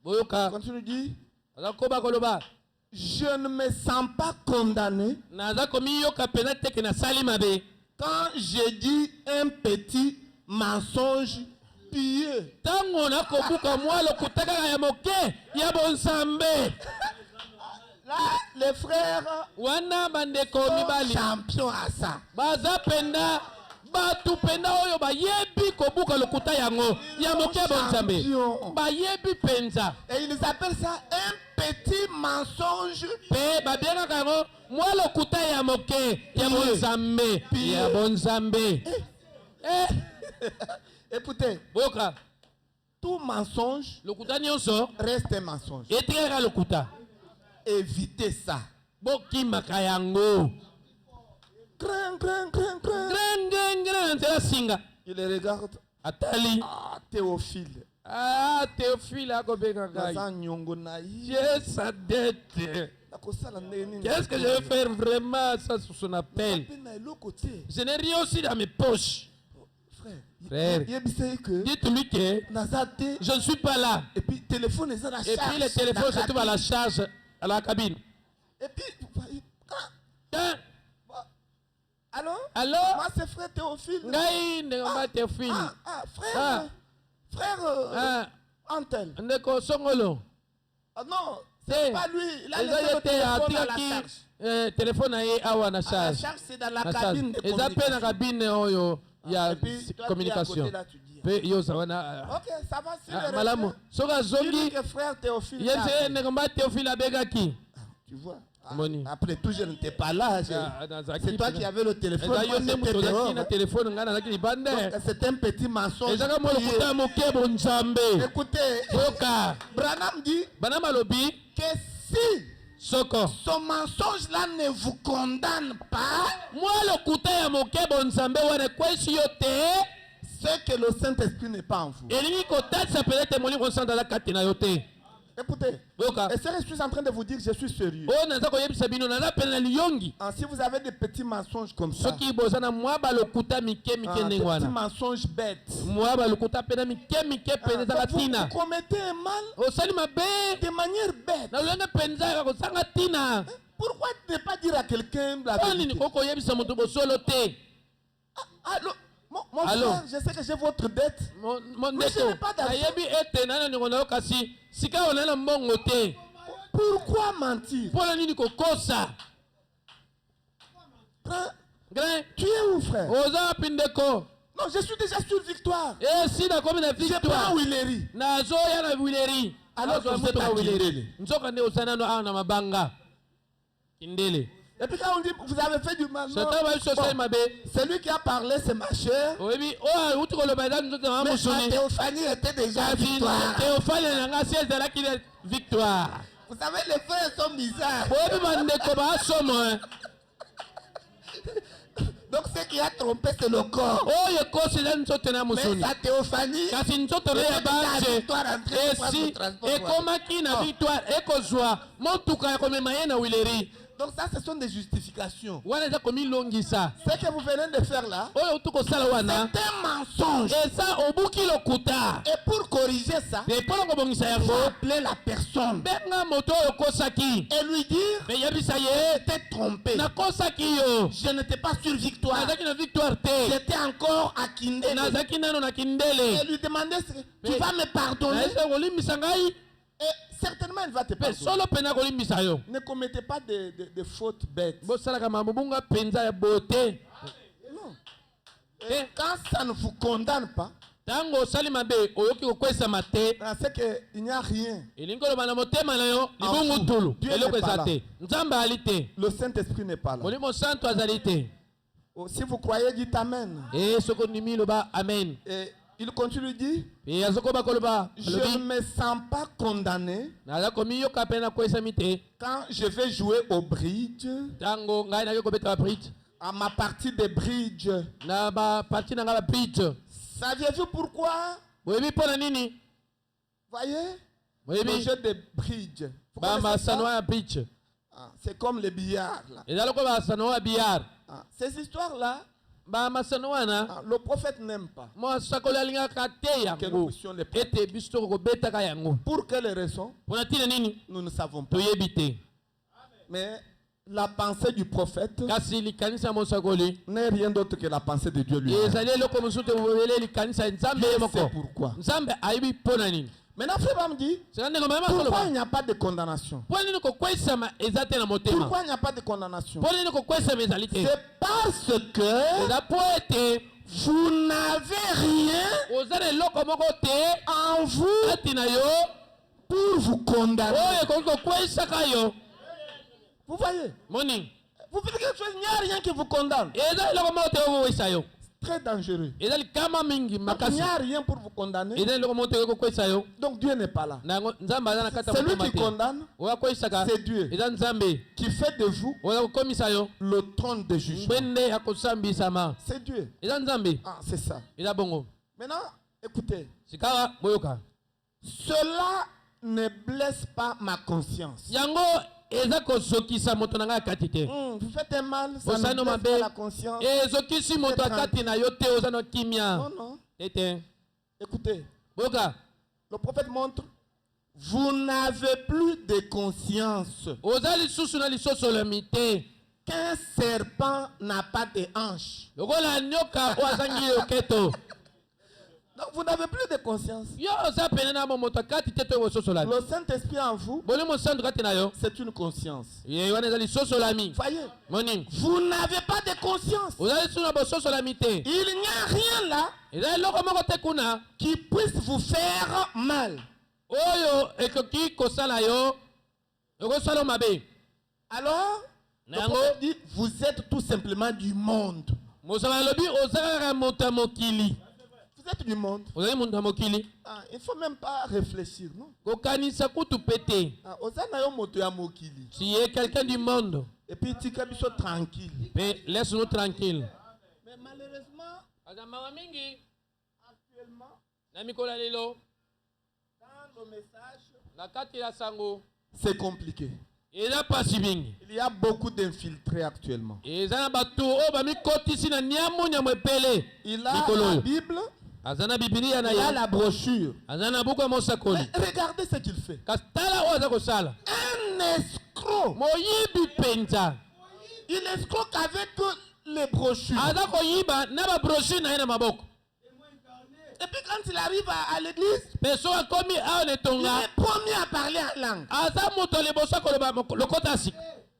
boyoka quand tu nous dis, aza koba koloba je ne me sens pas condamné naza komiyoka mpenza teke nasali mabe quand je dis un petit mensonge pieux. ntango nakobuka mwa lokuta kaka ya moke ya bonsambe Là, les frères wana bandeko sont mibali champions à ça. baza penda bato penda oyo bayebi kobuka lokuta yango ya moke ya bonsambe bayebi mpenza Et ils appellent ça un petit mensonge. mpe babengaka yango mwa lokuta ya moke ya bonsambe ya bonsambe Écoutez, boyoka tout mensonge lokuta nyonso reste un mensonge. etikaka lokuta Évitez ça. bokimaka yango Grand. grengengre nzela singa Il les regarde. atali Ah, Théophile. Théophile akobengaka Naza nyongo na ye. j'ai sa dette. Nakosala ndenge nini? Qu'est-ce que je vais faire vraiment ça sur son appel? Pe na eloko te. Je n'ai rien aussi dans mes poches. Frère, Yebisei que dites-lui que naza te. je ne suis pas là. Et puis téléphone est à la charge. Et puis le téléphone se trouve à la charge, à la cabine. Et puis Hein? allô? Allô? Moi c'est frère Théophile. Ngai ndengamba Théophile. Frère. Frère Ah, Antel. ndeko songolo. Ah non, Eh, c'est pas lui. Il a eza laissé le ye te téléphone à la atikaki charge. telefone na ye awa na À la charge. charge c'est dans la Na charge. cabine de Eza pe na communication. cabine oyo ya Et puis, toi, tu es à communication. côté là, tu dis. Pe yo sawana. Ok, ça va si le Malamu. respect. Soka Dis-lui zongi que frère Théophile. yese là, ndengamba Théophile abegaki. tu vois. Moni. Après tout, je n'étais pas là. C'est toi qui avais le téléphone. Eza Moi, yo nde j'étais moto ozalaki na dehors. telefone ngai nazalaki libande. Donc, c'est un petit mensonge. Ezaka mo lokuta moke bonzambe. Écoutez, Boka. Branham dit Bana malobi que si soko. son mensonge là ne vous condamne pas, Mwa lokuta ya moke bonzambe wana kwesi yo te. c'est que le Saint-Esprit n'est pas en vous. Elingi kotatisa peut-être molimo kosanda la kati na yo te. Écoutez, Boka. et je suis en train de vous dire que je suis sérieux. Oyo naza koyebisa bino naza pene na liyongi. Ah, si vous avez des petits mensonges comme ça, Soki boza na mwa balokuta mike des ndenge petits wana. mensonges bêtes, Mwa balokuta pena mike pene ezaka vous tina. commettez un mal Osali mabe. de manière bête. Na lolenge penza ya kosanga tina. Pourquoi ne pas dire à quelqu'un la Kwani vérité? ni koko yebisa moto bosolo te. Allô, mon Allô? frère, je sais que j'ai votre dette. Mon Mais je ndeko n'ai pas d'argent. nayebi ete nana ndeko na yo kasi sika ona na mbongo te. Pourquoi mentir? Mpona nini kokosa? Grand, Tu es où, frère? oza wapi ndeko? Non, je suis déjà sur victoire. Si nakomi na Je prends victoire. Willery. Nazoya na wileri. Alors que vous êtes à Kindele. nzoka nde osanano awa na mabanga kindele. Et puis quand on dit vous avez fait du mal, non. C'est celui qui a parlé c'est ma chère. mais Théophanie était déjà victoire. Victoire. Vous savez les frères sont bizarres. Donc ce qui a trompé c'est le corps. Mais sa théophanie donc ça ce sont des justifications. Ce que vous venez de faire là, c'est un mensonge. Et pour corriger ça, il faut appeler la personne et lui dire t'es trompé. Je n'étais pas sur victoire. J'étais encore à Kindele. Et lui demander tu vas me pardonner. Et certainement elle va te pardonner. Ne commettez pas de fautes bêtes. Non. Et quand ça ne vous condamne pas, c'est qu'il n'y a rien. Le Saint-Esprit n'est pas là. Si vous croyez, dites Amen. Amen. Et il continue de dire, je ne me sens pas condamné quand je vais jouer au bridge, à ma partie de bridge. Saviez-vous pourquoi? Voyez, le jeu de bridge. C'est comme le billard. Ces histoires-là, le prophète n'aime pas que nous puissions les prendre. Pour quelle raison? Nous ne savons pas. Mais la pensée du prophète n'est rien d'autre que la pensée de Dieu lui-même. C'est pourquoi. Maintenant, frère me dit, pourquoi il n'y a pas de condamnation? Pourquoi il n'y a pas de condamnation? C'est parce que vous n'avez rien en vous pour vous condamner. Vous voyez? Vous faites quelque chose, il n'y a rien qui vous condamne. Très dangereux. Donc, il n'y a rien pour vous condamner. Donc Dieu n'est pas là. Celui qui condamne, c'est Dieu qui fait de vous le trône de jugement. C'est Dieu. Ah, c'est ça. Maintenant, écoutez. Cela ne blesse pas ma conscience. Vous faites un mal, ça ne blesse pas la conscience. Non, non. Écoutez, le prophète montre, vous n'avez plus de conscience. Qu'un serpent n'a pas de hanches. Donc vous n'avez plus de conscience. Le Saint-Esprit en vous, c'est une conscience. Voyez, vous n'avez pas de conscience. Il n'y a rien là qui puisse vous faire mal. Alors, le prophète dit, vous êtes tout simplement du monde. Vous êtes du monde. Ah, il ne faut même pas réfléchir, non? Tu es quelqu'un du monde. Et puis tu es tranquille. Mais laisse-nous tranquille. Mais malheureusement, actuellement, dans le message, c'est compliqué. Il y a beaucoup d'infiltrés actuellement. Il a la Bible. Il a la brochure. Mais regardez ce qu'il fait. Un escroc. Il escroque avec les brochures. Et puis quand il arrive à l'église, il est promis à parler en langue.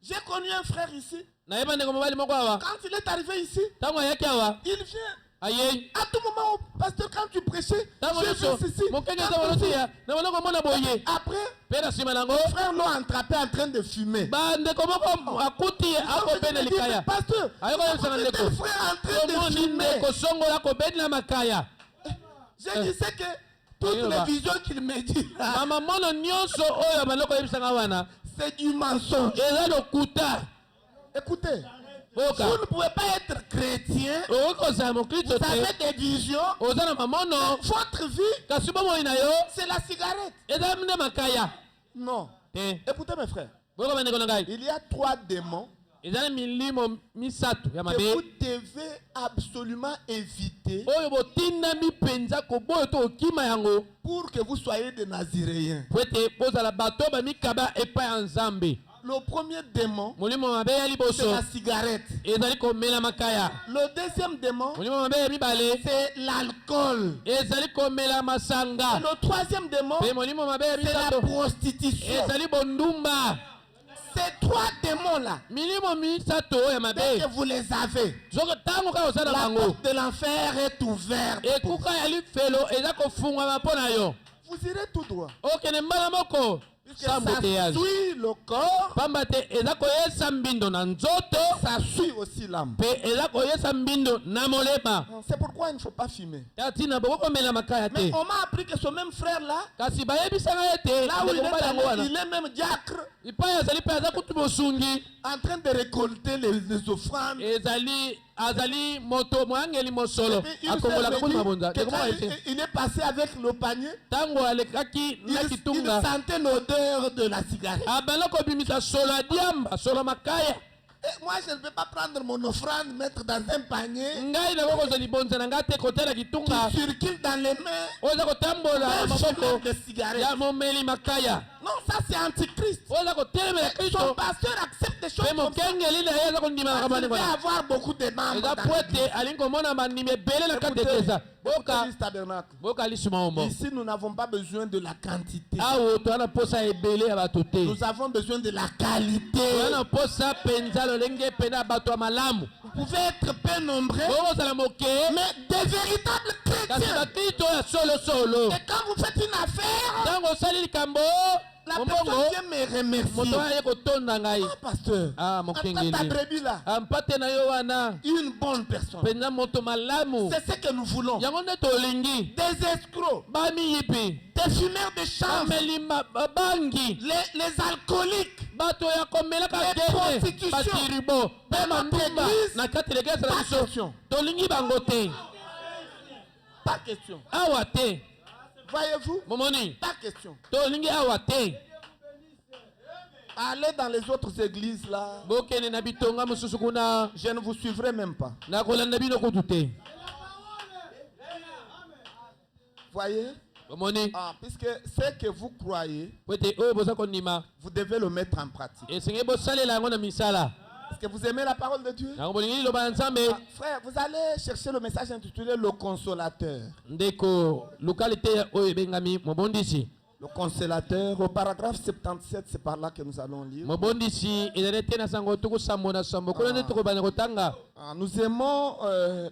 J'ai connu un frère ici. Quand il est arrivé ici, il vient Aye. À tout moment, pasteur, quand tu prêchais, Tango je nyonso. fais ceci. Mokenge za walotia. Na wanoko mona boye. Après, Pena sima nango. mon frère l'ont attrapé en train de fumer. Bande komoko akuti ako bene likaya. Pasteur, Ayoko yebisa na ndeko. mon frère en train de Omoni fumer. ndeko songo lako bene na makaya. Je disais que toutes les visions qu'il me dit, Mama mono nyonso oyo baloko yebisa nga wana. c'est du mensonge. Eza lokuta. Écoutez, Boka. vous ne pouvez pas être chrétien. Okoza mokristo Vous te. avez des visions. Oza na mamono. Votre vie, Kasi bomoi na yo. c'est la cigarette. Eza mine makaya. Non. Te. Écoutez mes frères, Boko bandeko na ngai. il y a 3 démons Eza na milimo misato ya que mabe. vous devez absolument éviter Oyo botinda mipenza koboyo to okima yango. pour que vous soyez des Naziréens. Po ete bozala bato bamikaba epai ya Nzambe. Le premier démon, Molimo mabe ya c'est liboso. la cigarette. Ezali komela makaya. Le deuxième démon, Molimo mabe ya mibale. c'est l'alcool. Ezali komela Et masanga. le troisième démon, Pe molimo mabe ya c'est la misato. prostitution. Ezali bondumba. Ces 3 démons-là, Milimo misato ya dès mabe. que vous les avez, Zoko tango ka osala la bango. porte de l'enfer est ouverte. Ekuka ya lifelo eza kofungwama mpo na yo. Vous irez tout droit. Okende mbala moko. Puisque ça Samboteyazi. suit le corps, Pamba te eza koyesa mbindo na nzoto. ça suit aussi l'âme. Pe eza koyesa mbindo na molema. C'est pourquoi il ne faut pas fumer. Tatina bokomela makaya Mais te. on m'a appris que ce même frère-là, Kasi bayebisanga ete là où il ndeko est mobali yango wana. allé, il est même diacre Ipai azali mpe aza kutu mosungi. en train de récolter les offrandes. Azali moto moyangeli mosolo. Et puis, une Akongola sœur kakuti me mabonza. dit que Ndeko quand mobali te. il est passé avec le panier, Tango alekaki na il kitunga. sentait l'odeur de la cigarette. Abala kobimisa solo ya diamba, solo makaya. Et moi, je ne peux pas prendre mon offrande, mettre dans un panier Ngai na koko zali bonza na ngate kotela kitunga. qui circule dans les mains. Oza kotambola na Un maboko chemin de cigarette. ya momeli makaya. Non, ça c'est antichrist. Oza kotelemela Son Kristo. pasteur accepte des choses Pe comme ça. mokengeli na ye aza kondima na Il kabane va kona. avoir beaucoup de membres. Eza dans po l'église. ete alingi komona bandimi ebele na kati ekeza. Boka Église tabernacle. boka lisuma omo. Ici, nous n'avons pas besoin de la quantité. Awo toza na posa ebele ya bato te. Nous avons besoin de la qualité. Toza na posa penza lolenge pena bato ya malamu. Vous pouvez être peu nombreux, Bokozala moke. mais des véritables Kasi chrétiens. bakristo ya solo. Et quand vous faites une affaire, Ntango osali likambo. la Mombongo. personne vient me remercier. Moto wana ye kotonda ngai. Ah, pasteur, Ah, en tant mokengeli. ta brebis là, Ampate na yo wana. une bonne personne. Penza moto malamu. C'est ce que nous voulons. Yango nde tolingi. Des escrocs, Bamiyipi. des fumeurs de chanvre, Bameli bangi. les alcooliques. Bato ya komelaka Les gene. prostitution. Batiribo. Pe Dans notre mandumba. église, Na kati l'église na pas biso. question. Tolingi bango te. Pas question. Awa te. Voyez-vous? Momoni. Pas question. Tolingi awa te. Allez dans les autres églises là. Bokene na bitonga mosusu kuna. Je ne vous suivrai même pas. Na kolanda bino kutu te. Voyez? Momoni. Ah, puisque ce que vous croyez, Po ete oyo boza kondima. vous devez le mettre en pratique. Esenge bosalela yango na misala. Est-ce que vous aimez la parole de Dieu? Yango bolingi liloba na Nzambe. Ah, frère, vous allez chercher le message intitulé Le Consolateur. Ndeko lukali te oyo ebengami mobondisi. Le Consolateur, au paragraphe 77, c'est par là que nous allons lire. Mobondisi ezali te na sango tukusambo na sambo kuna nde tokobana kotanga. Ah, nous aimons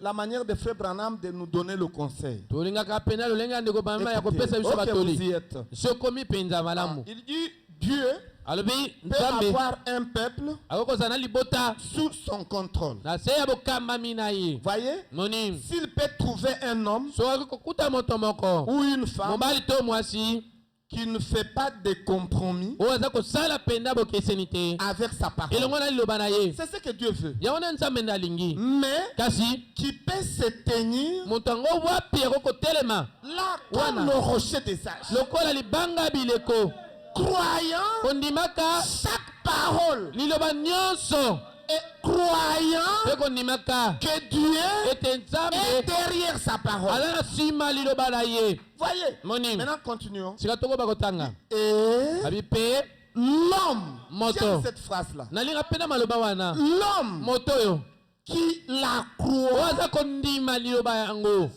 la manière de Frère Branham de nous donner le conseil. Tolingaka pena lolenge ya ndeko bamba ya Écoutez, kopesa biso ok, vous y batoli. êtes. Sokomi penza malamu. Il dit Dieu Alobi peut Nzambe avoir un peuple akokozala na libota sous son contrôle. na se ya bokambami na ye. Voyez? Noni S'il peut trouver un homme soki kokuta moto moko ou une femme mobali to mwasi qui ne fait pas de compromis oyo aza kosala penda bokeseni te avec sa parole. elongo na liloba na ye. C'est ce que Dieu veut. Yango nde Nzambe nde alingi. Mais Kasi qui peut se tenir moto yango wapi akokotelema là Wana. comme le rocher des âges. lokola libanga bileko Croyant kondimaka chaque parole liloba nyonso et croyant mpe kondimaka que Dieu ete est Nzambe derrière sa parole. aza na nsima liloba na ye. Voyez. Moni Maintenant, continuons. sika tokoba kotanga Et abi mpe l'homme, Moto. j'aime cette phrase-là. nalinga mpe na maloba wana L'homme moto oyo qui la oyo croit aza kondima liloba yango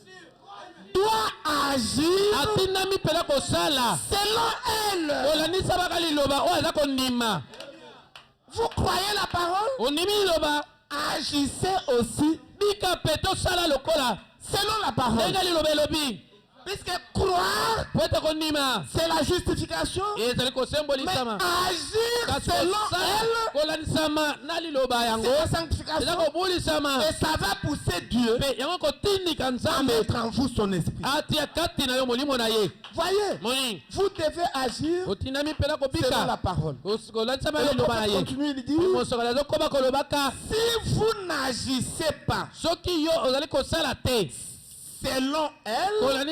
doit agir atindami mpela kosala selon elle. olandisa baka liloba oyo aza kondima. Vous croyez la parole? ondimi liloba Agissez aussi bika mpe tosala lokola selon la parole. Puisque croire, c'est la justification, mais agir selon elle, c'est la sanctification. Et ça va pousser Dieu à mettre en vous son esprit. Voyez, vous devez agir selon la parole. Et le prophète continue, il dit, si vous n'agissez pas selon elle,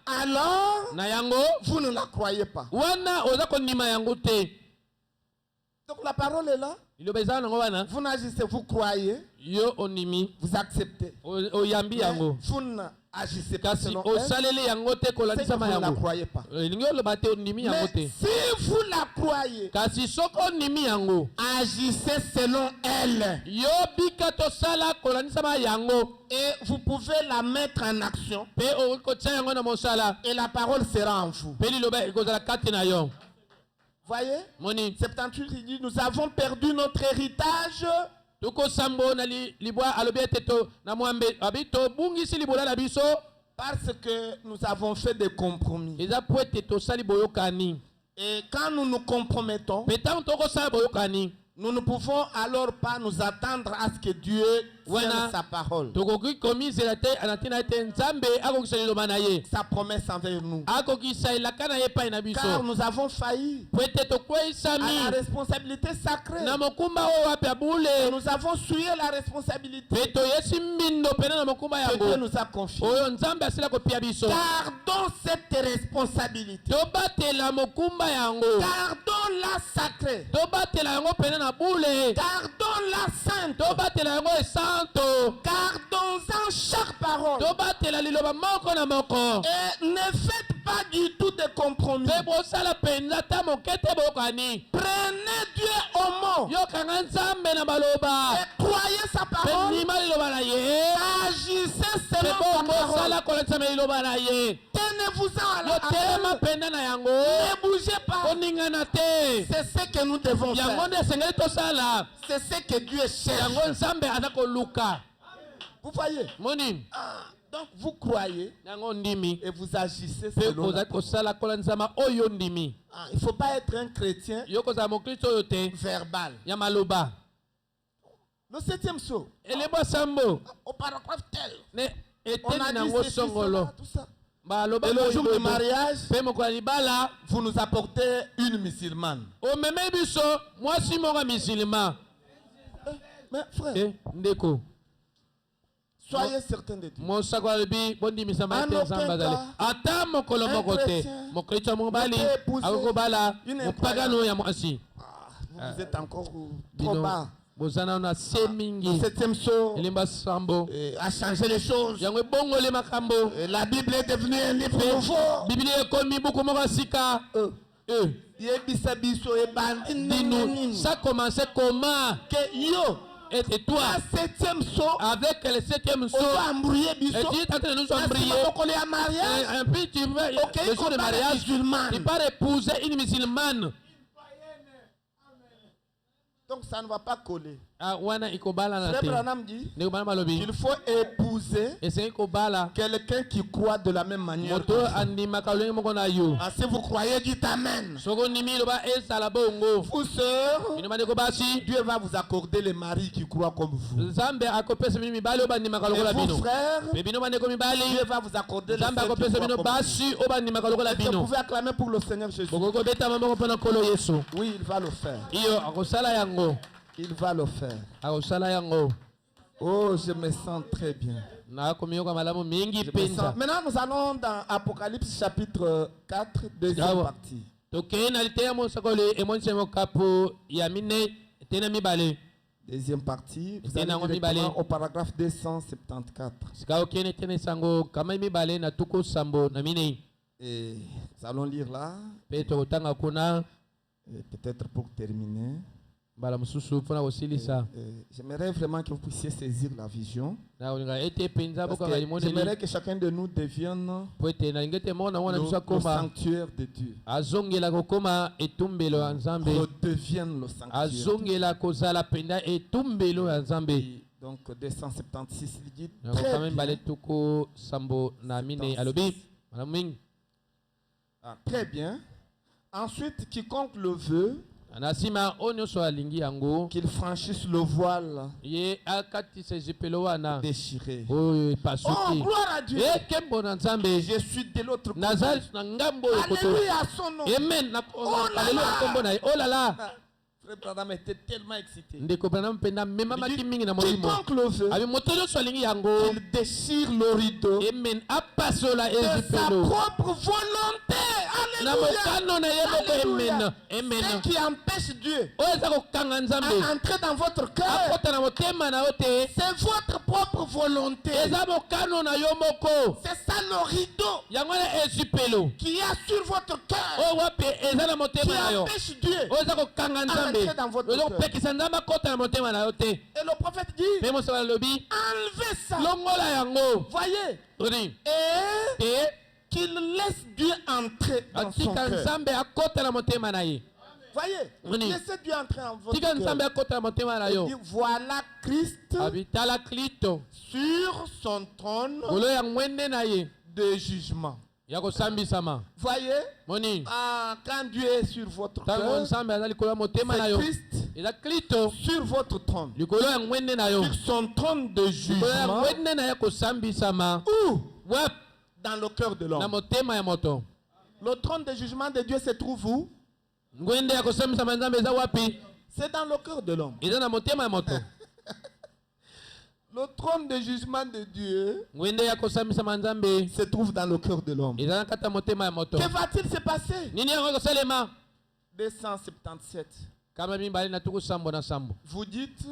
alors vous ne la croyez pas. Donc la parole est là. Vous n'agissez, vous croyez, vous acceptez. Mais vous n'agissez pas selon elle, c'est que vous ne la croyez pas. Mais si vous la croyez, agissez selon elle. Et vous pouvez la mettre en action. Et la parole sera en vous. Voyez, 78, il dit, nous avons perdu notre héritage parce que nous avons fait des compromis. Et quand nous nous compromettons, nous ne pouvons alors pas nous attendre à ce que Dieu tienne sa parole. Sa promesse envers nous. Car nous avons failli à la responsabilité sacrée. Et nous avons souillé la responsabilité que Dieu nous a confiée. Gardons cette responsabilité. Gardons-la sacrée. Gardons-la sainte. Gardons-en chaque parole. Et ne faites pas du tout de compromis. Prenez Dieu au mot. Et croyez sa parole. Agissez selon sa parole. Tenez-vous-en à la parole. Ne bougez pas. C'est ce que nous devons faire. C'est ce que Dieu cherche. Vous voyez? Donc vous croyez et vous agissez selon la parole. Il ne faut pas être un chrétien verbal. Le 7e saut. Au paragraphe tel. On a dit ceci, cela, tout ça. Et le jour du mariage, vous nous apportez une musulmane. Mais frère, soyez certains de Dieu. En aucun cas, un chrétien ne peut épouser une incroyable. Vous êtes encore trop bas. Le 7e saut a changé les choses. La Bible est devenue un livre nouveau. Ça commençait comment? Et toi, avec le 7e saut, et tu es en train de nous embrouiller. Et puis tu veux, le jour de mariage, tu vas épouser une musulmane. Donc ça ne va pas coller. Frère Branham dit qu'il faut épouser quelqu'un qui croit de la même manière. Si vous croyez, dites Amen. Vous sœurs, Dieu va vous accorder les maris qui croient comme vous. Et vous frères, Dieu va vous accorder les sœurs qui croient comme vous. Vous pouvez acclamer pour le Seigneur Jésus. Oui, il va le faire. Il va le faire. Oh, je me sens très bien. Maintenant, nous allons dans Apocalypse chapitre 4, deuxième partie. Deuxième partie, vous allez directement au paragraphe 274. Et nous allons lire là. Et peut-être pour terminer. J'aimerais vraiment que vous puissiez saisir la vision. J'aimerais que chacun de nous devienne le sanctuaire de Dieu. Redevienne le sanctuaire. Donc 276, il dit Très très bien. Ah, très bien. Ensuite, quiconque le veut, qu'il franchisse le voile déchiré. Oh, gloire à Dieu. Je suis de l'autre côté. Alléluia à son nom. Amen. Oh là là. Frère Branham était tellement excité. Quiconque le veut, il déchire le rideau de sa propre volonté. Alléluia. Ce qui empêche Dieu à entrer dans votre cœur, c'est votre propre volonté. C'est ça le rideau qui est sur votre cœur, qui empêche Dieu à entrer dans votre cœur. Et le prophète dit, enlevez ça. Voyez. Et qu'il laisse Dieu entrer dans son cœur. Voyez, laissez Dieu entrer dans votre cœur. Il dit, voilà Christ sur son trône de jugement. Voyez, quand Dieu est sur votre cœur, c'est Christ sur votre trône, sur son trône de jugement, ou dans le cœur de l'homme. Le trône de jugement de Dieu se trouve où? C'est dans le cœur de l'homme. Le trône de jugement de Dieu se trouve dans le cœur de l'homme. Que va-t-il se passer? 277. Vous dites,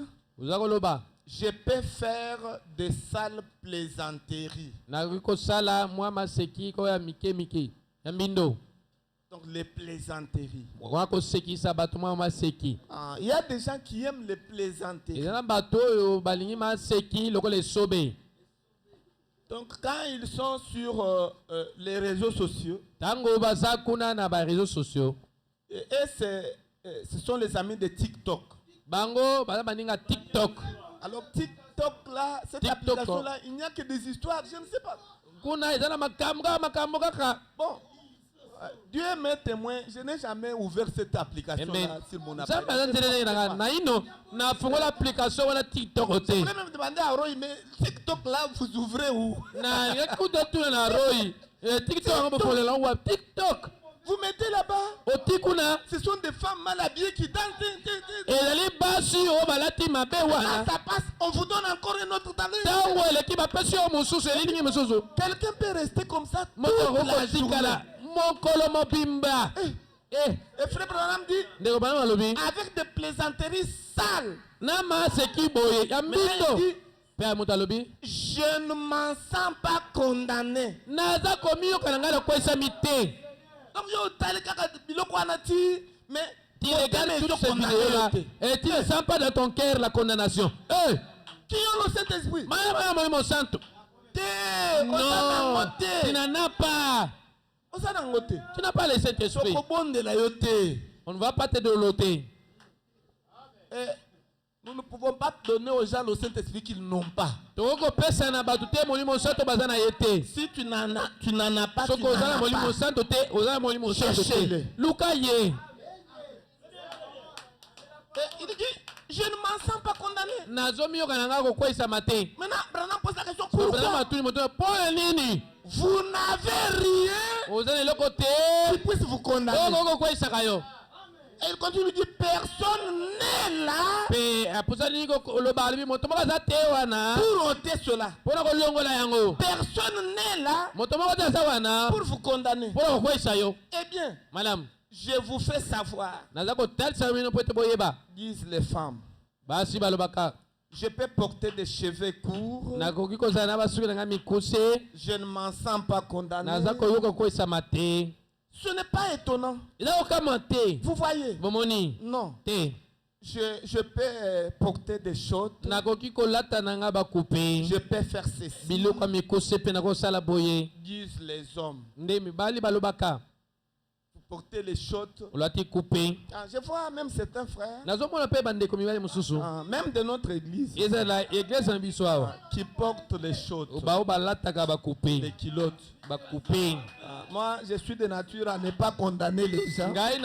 je peux faire des sales plaisanteries. Donc les plaisanteries. Il y a des gens qui aiment les plaisanteries. Donc quand ils sont sur les réseaux sociaux, et ce sont les amis de TikTok. Alors TikTok là, cette application là, il n'y a que des histoires, je ne sais pas. Bon, Dieu est mes témoins, je n'ai jamais ouvert cette application là sur mon appareil. Vous pouvez même demander à Roy, mais TikTok là, vous ouvrez où? TikTok. Vous mettez là-bas, ce sont des femmes mal habillées qui dansent. Ça passe, on vous donne encore un autre talent. Quelqu'un peut rester comme ça toute la journée. Et Frère Branham dit, avec des plaisanteries sales, je ne m'en sens pas condamné. Donc mais et tu ne sens pas dans ton cœur la condamnation. Qui a le Saint-Esprit? Non, tu n'en as pas. Tu n'as pas le Saint-Esprit. On ne va pas te doloter. Nous ne pouvons pas donner aux gens le Saint-Esprit qu'ils n'ont pas. Si tu n'en as pas, tu n'en as pas. Cherchez-le. Il dit, je ne m'en sens pas condamné. Maintenant, Branham pose la question, pourquoi? Vous n'avez rien qui puisse vous condamner. Et il continue de dire, personne n'est là pour ôter cela. Personne n'est là pour vous condamner. Eh bien, madame, je vous fais savoir, disent les femmes, je peux porter des cheveux courts, je ne m'en sens pas condamné. Ce n'est pas étonnant. Vous voyez? Non. Je peux porter des shorts. Je peux faire ceci. Disent les hommes. Vous porter les shots. Je vois même certains frères, même de notre église, qui portent les shots, les culottes. Moi, je suis de nature à ne pas condamner les gens. Et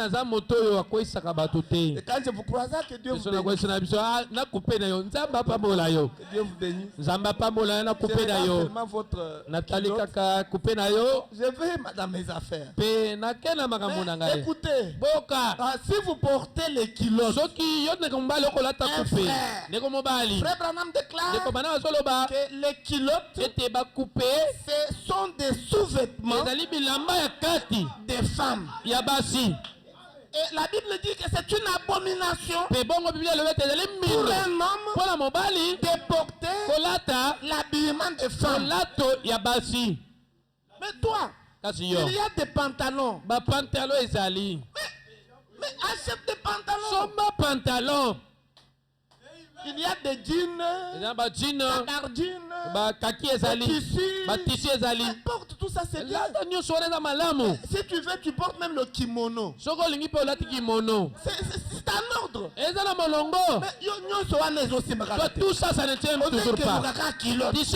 quand je vous croise, que Dieu vous bénisse. Dieu vous bénisse. Je seulement votre culotte. Je vais dans mes affaires. Mais écoutez, si vous portez les culottes, Frère Branham déclare que les culottes, ce sont des sous-vêtements des femmes. Et la Bible dit que c'est une abomination pour un homme de porter l'habillement des femmes. Mais toi, il y a des pantalons. Mais achète des pantalons. Il y a des jeans, des tissus, porte tout ça, c'est bien. Si tu veux, tu portes même le kimono. C'est un ordre. Mais tout ça, ça ne tient toujours pas.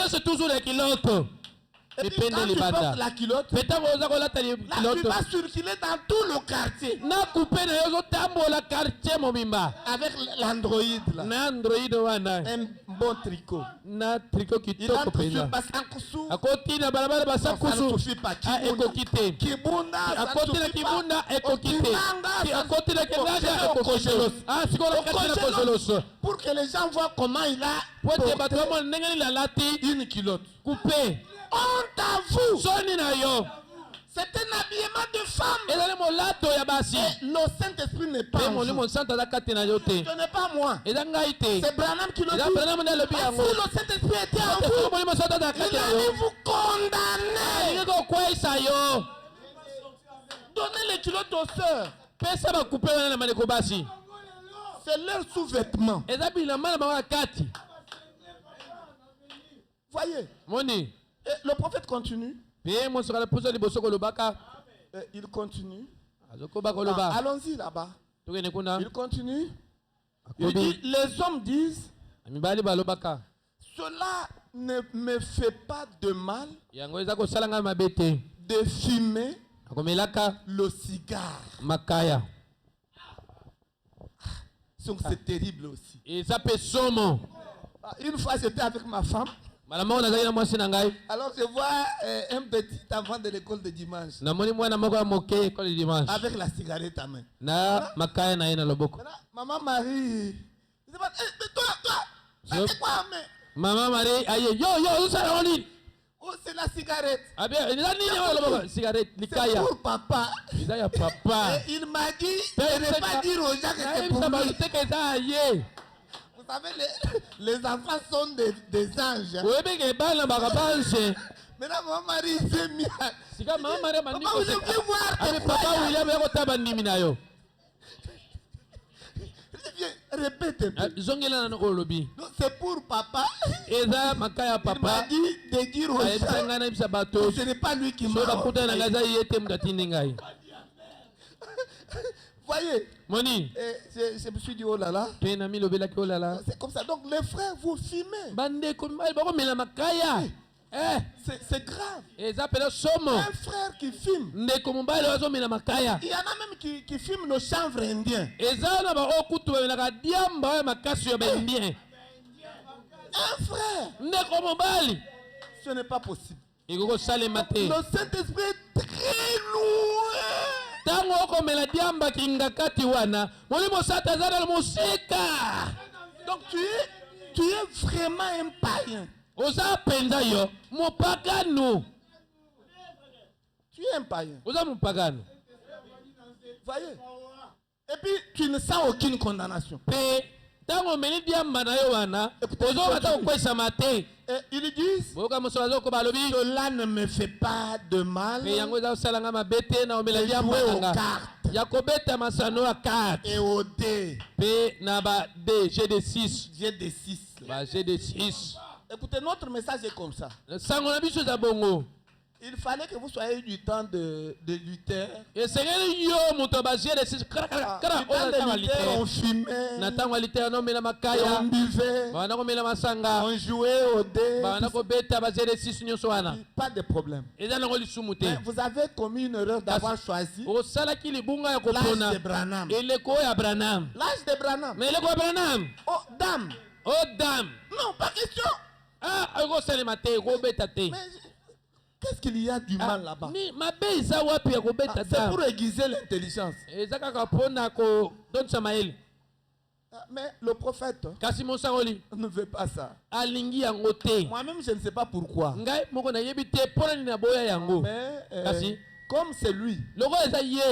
C'est toujours les culottes. Et puis quand tu portes la culotte, là tu vas circuler dans tout le quartier. Avec l'Android là. Un bon tricot. Il entre sur Basankusu. Ça ne suffit pas. Kibunda. Pour que les gens voient comment il a porté une culotte. Coupé. Honte à vous. C'est un habillement de femme. Et le Saint-Esprit n'est pas en vous. Ce n'est pas moi. C'est Branham qui le dit. Si le Saint-Esprit était en vous, il allait vous condamner. Donnez les culottes aux sœurs. C'est leur sous-vêtement. Voyez. Et le prophète continue. Il continue. Allons-y là-bas. Il continue. Il dit, les hommes disent, cela ne me fait pas de mal de fumer le cigare. Donc c'est terrible aussi. Une fois j'étais avec ma femme. Alors je vois un petit enfant de l'école de dimanche avec la cigarette à main. Maman Marie, mais toi, c'est quoi main? Maman Marie, oh, c'est la cigarette. C'est pour papa. Et il m'a dit de ne pas dire aux gens que c'est pour lui. Vous savez, les enfants sont des anges. Maintenant, maman Marie s'est mis à... Papa, vous devez voir tes frères. Répète. C'est pour papa. Il m'a dit de dire aux gens que ce n'est pas lui qui m'a envoyé. Voyez, je me suis dit oh là là. C'est comme ça. Donc les frères, vous filmez. C'est grave. Un frère qui filme. Il y en a même qui filment le chanvre indien. Un frère. Ce n'est pas possible. Le Saint-Esprit est très loin. Donc tu es vraiment un païen. Tu es un païen. Voyez. Et puis tu ne sens aucune condamnation. Ils disent cela ne me fait pas de mal de jouer aux cartes et au dé. J'ai des 6. Écoutez, notre message est comme ça. Il fallait que vous soyez du temps de Luther. Et c'est yo moto basé de six On fumait, on buvait, on jouait au dé. Pas de problème. Mais vous avez commis une erreur d'avoir choisi l'âge de Branham. L'âge de Branham. Oh dame. Oh dame. Non, pas question. Ah, mais qu'est-ce qu'il y a du mal là-bas? C'est pour aiguiser l'intelligence. Mais le prophète ne veut pas ça. Moi-même, je ne sais pas pourquoi. Mais comme c'est lui qui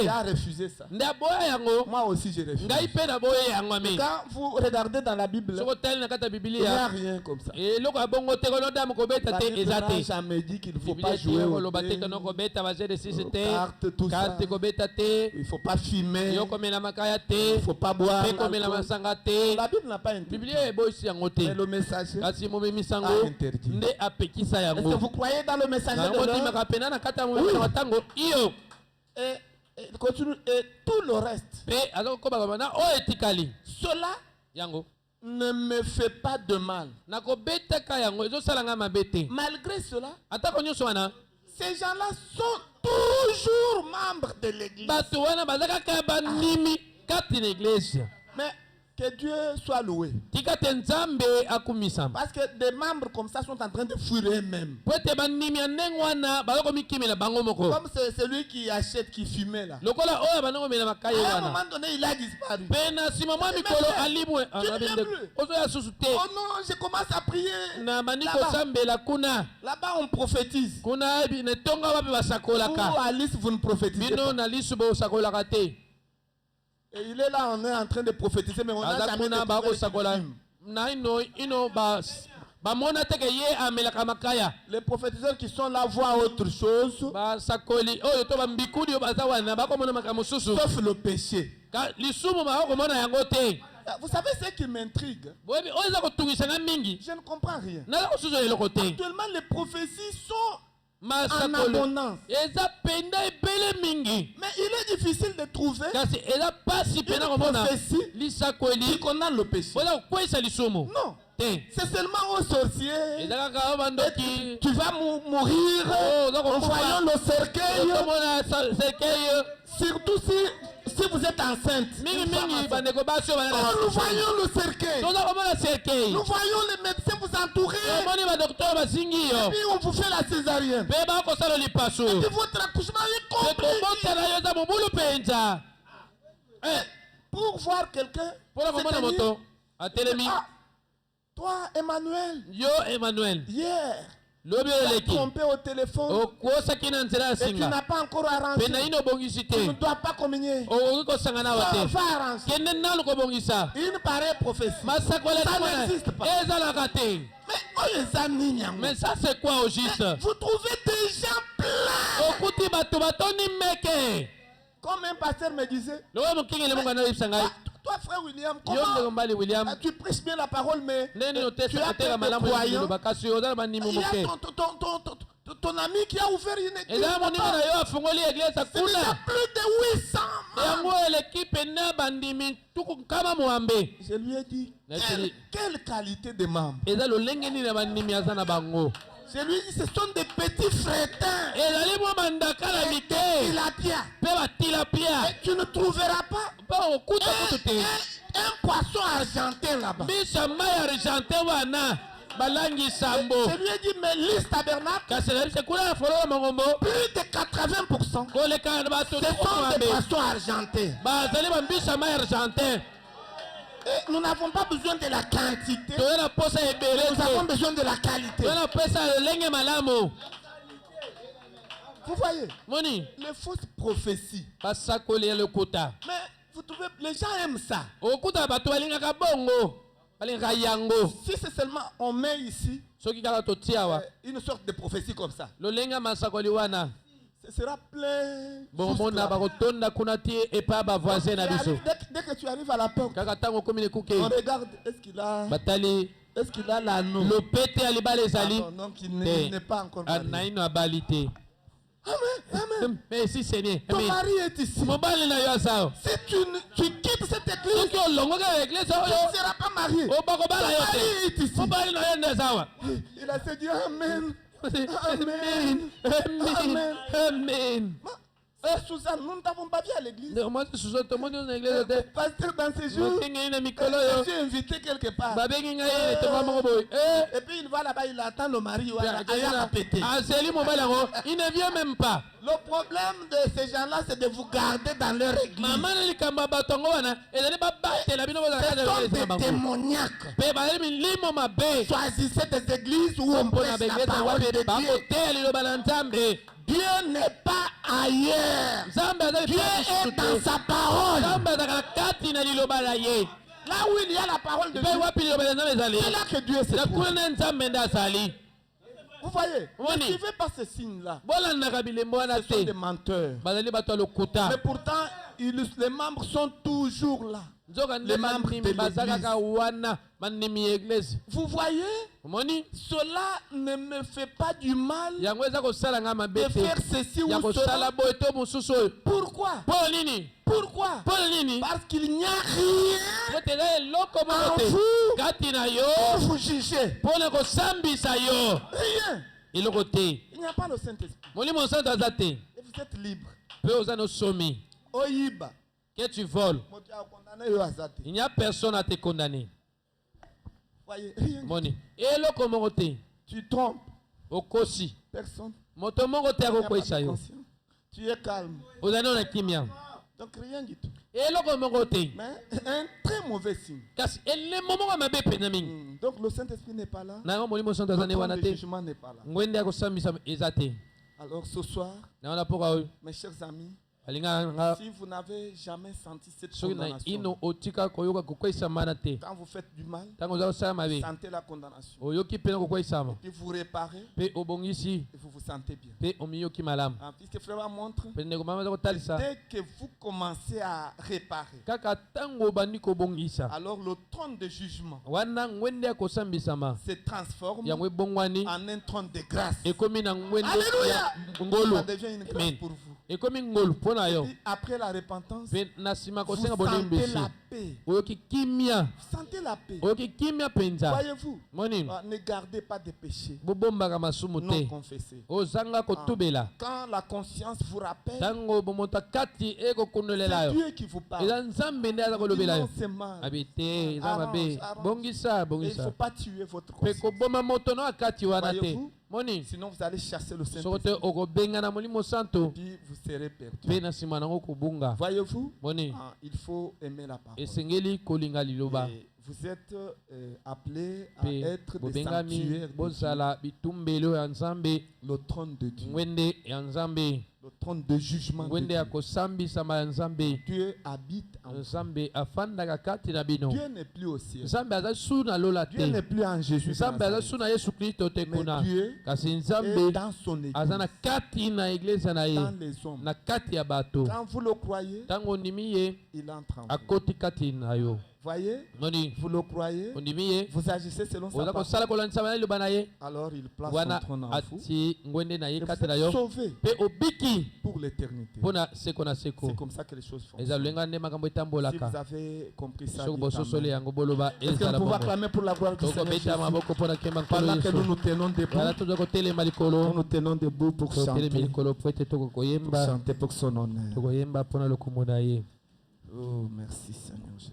a refusé ça, moi aussi je refuse. Quand vous regardez dans la Bible, il n'y a rien comme ça. La Bible n'a jamais dit qu'il ne faut pas jouer aux cartes, tout ça. Il ne faut pas fumer. Il ne faut pas boire. La Bible n'a pas interdit. Mais le messager a interdit. Est-ce que vous croyez dans le messager de l'heure? Et continue, et tout le reste. Cela ne me fait pas de mal. Malgré cela, ces gens-là sont toujours membres de l'église. Mais que Dieu soit loué. Parce que des membres comme ça sont en train de fuir eux-mêmes. Comme c'est celui qui achète, qui fumait là. À un moment donné, il a disparu. Oh non, je commence à prier. Là-bas, on prophétise. Vous, Alice, vous ne prophétisez pas. Et il est là, on est en train de prophétiser, mais on n'a jamais de les prophétiseurs qui sont là voient autre chose, sauf le péché. Vous savez ce qui m'intrigue? Je ne comprends rien. Actuellement, les prophéties sont en abondance. Mais il est difficile de trouver une prophétie qui condamne le péché. Non. C'est seulement aux sorciers. Tu vas mourir en voyant le cercueil. Surtout si vous êtes enceinte. Nous voyons le cercueil. Nous voyons les médecins vous entourer. Et puis on vous fait la césarienne. Et puis votre accouchement est compliqué. Pour voir quelqu'un, toi, Emmanuel. Hier. Tu as trompé au téléphone. Et tu n'as pas encore arrangé. Tu ne dois pas communier. Va arranger. Une pareille prophétie. Ça n'existe pas. Mais ça c'est quoi au juste? Vous trouvez des gens pleins. Comme un pasteur me disait. Toi, frère William, comment tu prêches bien la parole, mais tu as peur de croyants. Il y a ton ami qui a ouvert une église. Il y a plus de 800 membres. Je lui ai dit, quelle qualité de membres. Je lui ai dit, ce sont des petits frétins. Et tu ne trouveras pas un poisson argentin là-bas. Je lui ai dit, mais liste tabernacle, plus de 80%, ce sont des poissons argentins. Et nous n'avons pas besoin de la quantité, nous avons besoin de la qualité. Vous voyez, les fausses prophéties. Mais vous trouvez, les gens aiment ça. Si c'est seulement on met ici une sorte de prophétie comme ça, ce sera plein. Dès que tu arrives à la porte, on regarde, est-ce qu'il a l'anneau? Le pété à donc il n'est pas encore marié. Amen. Merci Seigneur. Ton mari est ici. Si tu quittes cette église, tu ne seras pas marié. Ton mari est ici. Il a dit Amen. Amen. Suzanne, nous ne t'avons pas vu à l'église. Pasteur, dans ces jours, je suis invité quelque part. Et puis il va là-bas, il attend le mari. Il ne vient même pas. Le problème de ces gens-là, c'est de vous garder dans leur église. C'est un démoniaque. Choisissez des églises où on prêche la parole de Dieu. Dieu n'est pas ailleurs. Dieu est dans sa parole. Là où il y a la parole de Dieu, c'est là que Dieu se trouve. Vous voyez, ne suivez pas ces signes-là. Ce sont des menteurs. Mais pourtant, les membres sont toujours là. Les membres de l'église. Vous voyez, cela ne me fait pas du mal de faire ceci ou cela. Pourquoi? Pourquoi? Parce qu'il n'y a rien en vous pour vous juger. Rien. Il n'y a pas le Saint-Esprit. Et vous êtes libre. Oyiba. Que tu voles, il n'y a personne à te condamner. Voyez, tu trompes. Personne. Tu es calme. Donc rien du tout. Mais un très mauvais signe. Donc le Saint-Esprit n'est pas là. Le jugement n'est pas là. Alors ce soir, mes chers amis, si vous n'avez jamais senti cette condamnation, quand vous faites du mal, sentez la condamnation. Et puis vous réparez, et vous vous sentez bien. Puisque Frère montre, dès que vous commencez à réparer, alors le trône de jugement se transforme en un trône de grâce. Alléluia! Ça devient une grâce pour vous. Et puis, après la repentance, vous sentez la paix. Sentez la paix. Voyez-vous, ne gardez pas de péchés non confessés. Quand la conscience vous rappelle, c'est Dieu qui vous parle. Non, c'est mal. Il ne faut pas tuer votre conscience. Voyez-vous, sinon vous allez chasser le Saint-Esprit. Et puis vous serez perdu. Voyez-vous, il faut aimer la parole. Et vous êtes appelés à être des sanctuaires de Dieu. Le trône de Dieu. Le trône de jugement de Dieu. Dieu habite en vous. Dieu n'est plus au ciel. Dieu n'est plus en Jésus. Mais Dieu est dans son église. Dans les hommes. Quand vous le croyez, il entre en vous. Voyez, vous le croyez, vous agissez selon sa parole. Alors il place son trône en vous. Et vous êtes sauvés pour l'éternité. C'est comme ça que les choses fonctionnent. Si vous avez compris ça, est-ce que nous pouvons acclamer pour la gloire du Seigneur Jésus? Pendant que nous nous tenons debout pour chanter pour son honneur. Oh, merci Seigneur Jésus.